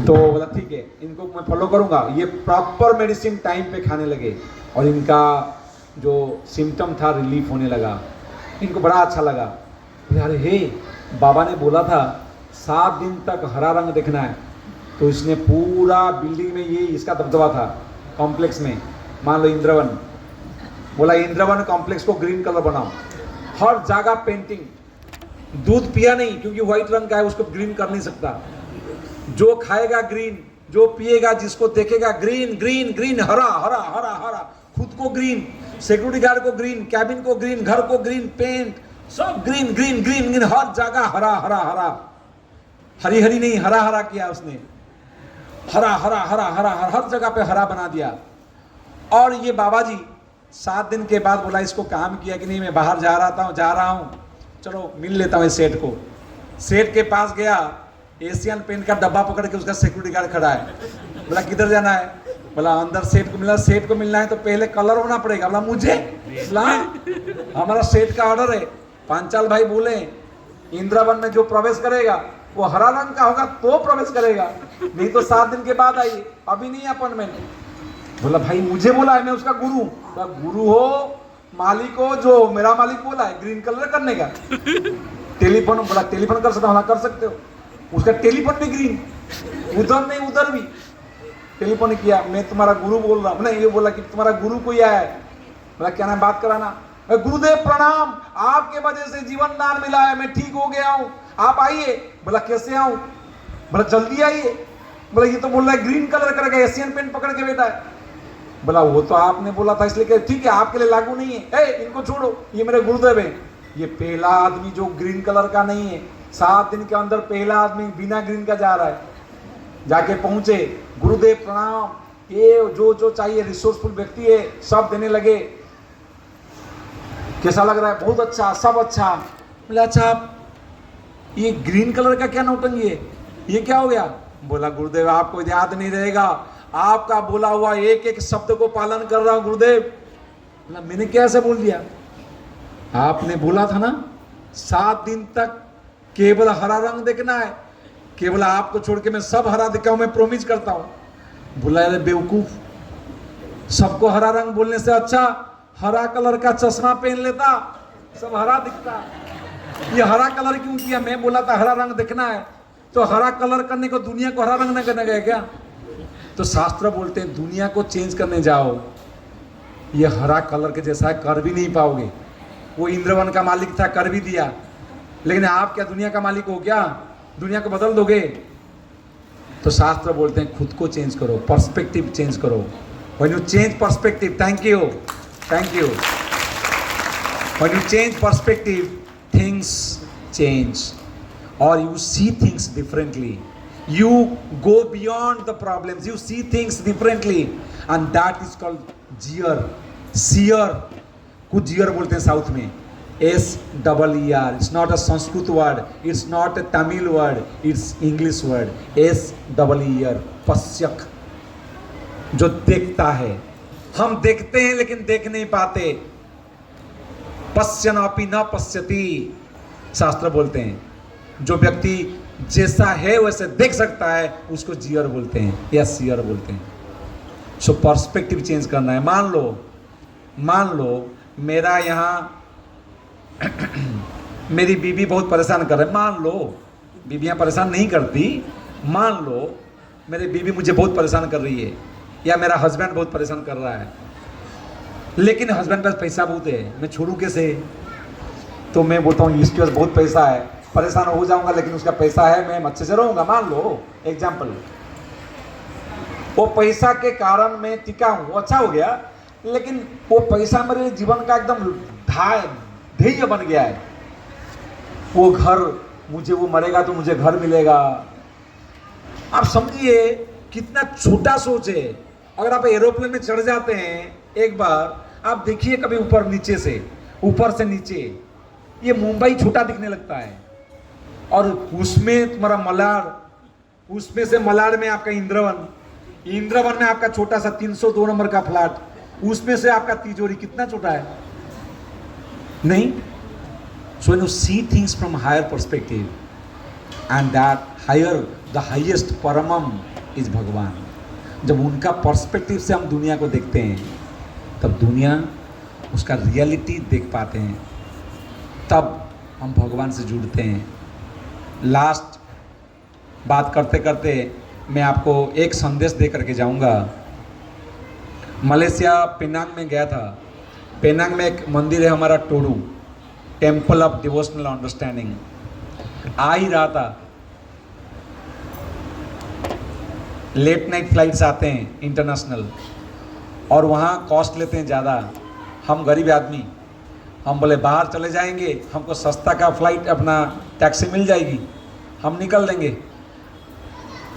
तो बोला ठीक है, इनको मैं फॉलो करूंगा। ये प्रॉपर मेडिसिन टाइम पे खाने लगे और इनका जो सिम्टम था रिलीफ होने लगा। इनको बड़ा अच्छा लगा। अरे हे, बाबा ने बोला था 7 दिन तक हरा रंग देखना है, तो इसने पूरा बिल्डिंग में, ये इसका दबदबा था कॉम्प्लेक्स में, मान लो इंद्रवन, बोला इंद्रवन कॉम्प्लेक्स को ग्रीन कलर बनाओ, हर जगह पेंटिंग। दूध पिया नहीं, क्योंकि व्हाइट रंग का है, उसको ग्रीन कर नहीं सकता। जो खाएगा ग्रीन, जो पिएगा, जिसको देखेगा ग्रीन ग्रीन ग्रीन, हरा हरा हरा हरा, खुद को ग्रीन, सिक्योरिटी गार्ड को ग्रीन, कैबिन को ग्रीन, घर को ग्रीन, पेंट सब ग्रीन ग्रीन ग्रीन ग्रीन, हर जगह हरा हरा हरा। हरी हरी नहीं, हरा हरा किया उसने, हरा हरा हरा हरा हर जगह पे हरा बना दिया। और ये बाबा जी 7 दिन के बाद बोला, इसको काम किया कि नहीं, मैं बाहर जा रहा हूँ, चलो मिल लेता हूँ इस सेठ को। सेठ के पास गया, एशियन पेंट का डब्बा पकड़ के उसका सिक्योरिटी गार्ड खड़ा है। बोला किधर जाना है? बोला अंदर सेठ को मिलना। सेठ को मिलना है तो पहले कलर होना पड़ेगा। बोला मुझे? हमारा सेठ का ऑर्डर है। पांचाल भाई बोले इंद्रवन में जो प्रवेश करेगा वो हरा रंग का होगा तो प्रवेश करेगा, नहीं तो 7 दिन के बाद आइए, अभी नहीं अपॉइंटमेंट। बोला भाई मुझे बोला है, मैं उसका गुरु। गुरु हो मालिक को जो मेरा मालिक बोला है ग्रीन कलर करने का, टेलीफोन बोला टेलीफोन कर सकता हूँ, हाँ कर सकते हो, उसका टेलीफोन भी ग्रीन, उधर नहीं उधर भी टेलीफोन किया, मैं तुम्हारा गुरु बोल रहा हूँ, नहीं ये बोला कि तुम्हारा गुरु कोई आया है, बोला क्या नाम बात कराना, गुरुदेव प्रणाम, आपके वजह से जीवन दान मिला है, मैं ठीक हो गया हूँ, आप आइए, बोला कैसे आऊँ, बोला जल्दी आइए, बोला ये तो बोल रहा है ग्रीन कलर करेगा, एशियन पेन पकड़ के बैठा है, बोला वो तो आपने बोला था इसलिए ठीक है आपके लिए लागू नहीं है, इनको छोड़ो, ये मेरे गुरुदेव हैं, ये पहला आदमी जो ग्रीन कलर का नहीं है, 7 दिन के अंदर पहला आदमी बिना ग्रीन का जा रहा है, जाके पहुंचे, गुरुदेव प्रणाम, ये जो जो चाहिए रिसोर्सफुल व्यक्ति है सब देने लगे, कैसा लग रहा है, बहुत अच्छा, सब अच्छा, बोला अच्छा ये ग्रीन कलर का क्या नौटंकी है, ये क्या हो गया, बोला गुरुदेव आपको याद नहीं रहेगा, आपका बोला हुआ एक एक शब्द को पालन कर रहा हूं गुरुदेव, बोला मैंने कैसे बोल दिया, आपने बोला था ना 7 दिन तक केवल हरा रंग देखना है, केवल आपको छोड़ के मैं सब हरा दिखाऊं, मैं प्रॉमिस करता हूं, बोला अरे बेवकूफ, सबको हरा रंग बोलने से अच्छा हरा कलर का चश्मा पहन लेता, सब हरा दिखता, ये हरा कलर क्यों किया, मैं बोला था हरा रंग देखना है, तो हरा कलर करने को दुनिया को हरा रंग न करने गया क्या, तो शास्त्र बोलते हैं दुनिया को चेंज करने जाओ, ये हरा कलर के जैसा कर भी नहीं पाओगे, वो इंद्रवन का मालिक था कर भी दिया, लेकिन आप क्या दुनिया का मालिक हो क्या, दुनिया को बदल दोगे, तो शास्त्र बोलते हैं खुद को चेंज करो, पर्सपेक्टिव चेंज करो, when you change perspective, thank you, when you change perspective things change or you see things differently, you go beyond the problems, you see things differently, and that is called jeer, seer, कुछ jeer बोलते हैं south में, S-E-E-R, it's not a Sanskrit word, it's not a Tamil word, it's English word, S-E-E-R, पश्यक, जो देखता है, हम देखते हैं लेकिन देख नहीं पाते, पश्यनापि न पश्यति, शास्त्र बोलते हैं जो व्यक्ति जैसा है वैसे देख सकता है उसको जीयर बोलते हैं या सीयर बोलते हैं, सो पर्सपेक्टिव चेंज करना है, मान लो मेरा यहाँ मेरी बीवी बहुत परेशान कर रही है, मान लो बीवियाँ परेशान नहीं करती, मान लो मेरी बीवी मुझे बहुत परेशान कर रही है या मेरा हस्बैंड बहुत परेशान कर रहा है, लेकिन हस्बैंड पास पैसा बहुत है, मैं छोड़ूँ कैसे, तो मैं बोलता हूँ इसके पास बहुत पैसा है, परेशान हो जाऊंगा लेकिन उसका पैसा है, मैं अच्छे से रहूंगा, मान लो एग्जाम्पल, वो पैसा के कारण मैं टिका हूं, वो अच्छा हो गया, लेकिन वो पैसा मेरे जीवन का एकदम ध्येय बन गया है, वो घर मुझे, वो मरेगा तो मुझे घर मिलेगा, आप समझिए कितना छोटा सोच है, अगर आप एरोप्लेन में चढ़ जाते हैं एक बार, आप देखिए कभी ऊपर से नीचे, ये मुंबई छोटा दिखने लगता है, और उसमें तुम्हारा मलाड, उसमें से मलाड में आपका इंद्रवन में आपका छोटा सा 302 नंबर का फ्लैट, उसमें से आपका तिजोरी कितना छोटा है, नहीं, so you see things from higher perspective, and that higher, the highest परमम इज भगवान, जब उनका पर्सपेक्टिव से हम दुनिया को देखते हैं तब दुनिया उसका रियलिटी देख पाते हैं, तब हम भगवान से जुड़ते हैं। लास्ट बात करते करते मैं आपको एक संदेश दे करके जाऊंगा। मलेशिया पेनांग में गया था, पेनांग में एक मंदिर है हमारा टोडू, टेम्पल ऑफ डिवोशनल अंडरस्टैंडिंग, आ ही रहा था, लेट नाइट फ्लाइट्स आते हैं इंटरनेशनल, और वहाँ कॉस्ट लेते हैं ज़्यादा, हम गरीब आदमी, हम बोले बाहर चले जाएंगे, हमको सस्ता का फ्लाइट अपना टैक्सी मिल जाएगी, हम निकल लेंगे।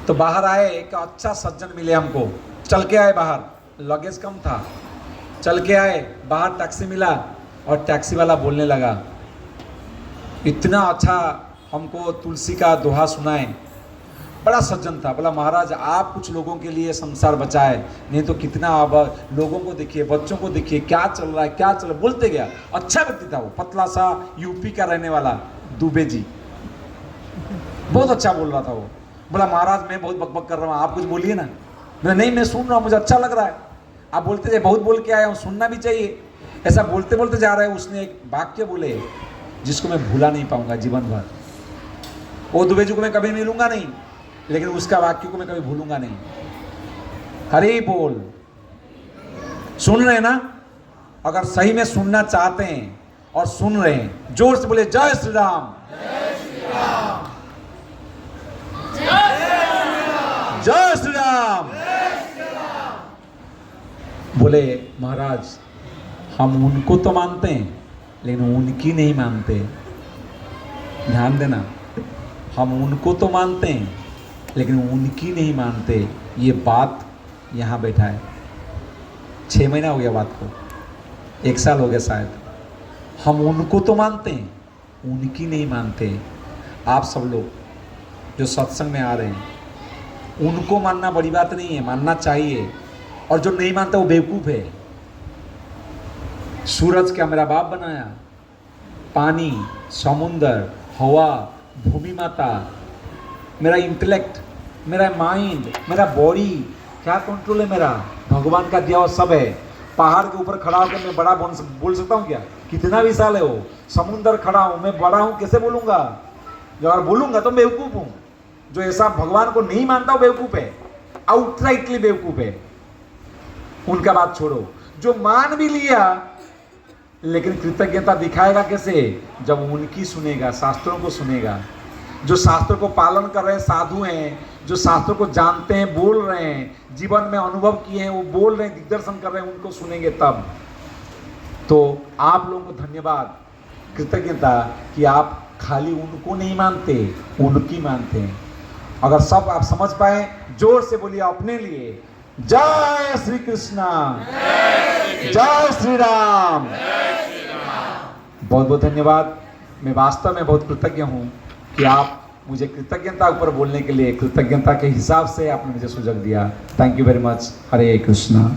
तो बाहर आए, एक अच्छा सज्जन मिले हमको, चल के आए बाहर, लगेज कम था, चल के आए बाहर, टैक्सी मिला और टैक्सी वाला बोलने लगा, इतना अच्छा हमको तुलसी का दोहा सुनाए, बड़ा सज्जन था, बोला महाराज आप कुछ लोगों के लिए संसार बचाए, नहीं तो कितना अब लोगों को देखिए, बच्चों को देखिए, क्या चल रहा है क्या चल रहा है, बोलते गया। अच्छा व्यक्ति था वो, पतला सा यूपी का रहने वाला दुबे जी, बहुत अच्छा बोल रहा था वो। बोला महाराज मैं बहुत बकबक कर रहा हूँ, आप कुछ बोलिए ना। मैं नहीं, मैं सुन रहा हूँ, मुझे अच्छा लग रहा है, आप बोलते थे बहुत बोल के आया हूँ, सुनना भी चाहिए। ऐसा बोलते बोलते जा रहा है, उसने एक वाक्य बोले जिसको मैं भूला नहीं पाऊंगा जीवन भर। वो दुबे जी को मैं कभी मिलूंगा नहीं, लेकिन उसका वाक्य को मैं कभी भूलूंगा नहीं। हरि बोल। सुन रहे हैं ना? अगर सही में सुनना चाहते हैं और सुन रहे हैं, जोर से बोले जय श्री राम, जय श्री राम, जय श्री राम। बोले महाराज हम उनको तो मानते हैं लेकिन उनकी नहीं मानते। ध्यान देना, हम उनको तो मानते हैं लेकिन उनकी नहीं मानते। ये बात यहाँ बैठा है, 6 महीना हो गया बात को, 1 साल हो गया शायद। हम उनको तो मानते हैं, उनकी नहीं मानते। आप सब लोग जो सत्संग में आ रहे हैं, उनको मानना बड़ी बात नहीं है, मानना चाहिए। और जो नहीं मानता वो बेवकूफ़ है। सूरज क्या मेरा बाप बनाया? पानी, समुंदर, हवा, भूमि माता, मेरा इंटेलेक्ट, मेरा माइंड, मेरा बॉडी, क्या कंट्रोल है मेरा? भगवान का दिया हुआ सब है। पहाड़ के ऊपर खड़ा होकर मैं बड़ा बोल सकता हूँ क्या? कितना विशाल है वो। समुंदर खड़ा हूँ, मैं बड़ा हूँ, कैसे बोलूँगा? जो अगर बोलूँगा तो बेवकूफ़ हूँ। जो ऐसा भगवान को नहीं मानता वो बेवकूफ़ है, आउटराइटली बेवकूफ़ है। उनका बात छोड़ो। जो मान भी लिया लेकिन कृतज्ञता दिखाएगा कैसे? जब उनकी सुनेगा, शास्त्रों को सुनेगा। जो शास्त्रों को पालन कर रहे हैं, साधु हैं, जो शास्त्रों को जानते हैं, बोल रहे हैं, जीवन में अनुभव किए हैं, वो बोल रहे हैं, दिग्दर्शन कर रहे हैं, उनको सुनेंगे तब। तो आप लोगों को धन्यवाद, कृतज्ञता कि आप खाली उनको नहीं मानते, उनकी मानते हैं। अगर सब आप समझ पाए, जोर से बोलिए अपने लिए जय श्री कृष्णा, जय श्री राम। बहुत बहुत धन्यवाद। मैं वास्तव में बहुत कृतज्ञ हूँ कि आप मुझे कृतज्ञता ऊपर बोलने के लिए, कृतज्ञता के हिसाब से आपने मुझे सुझाव दिया। Thank you very much. Hare Krishna.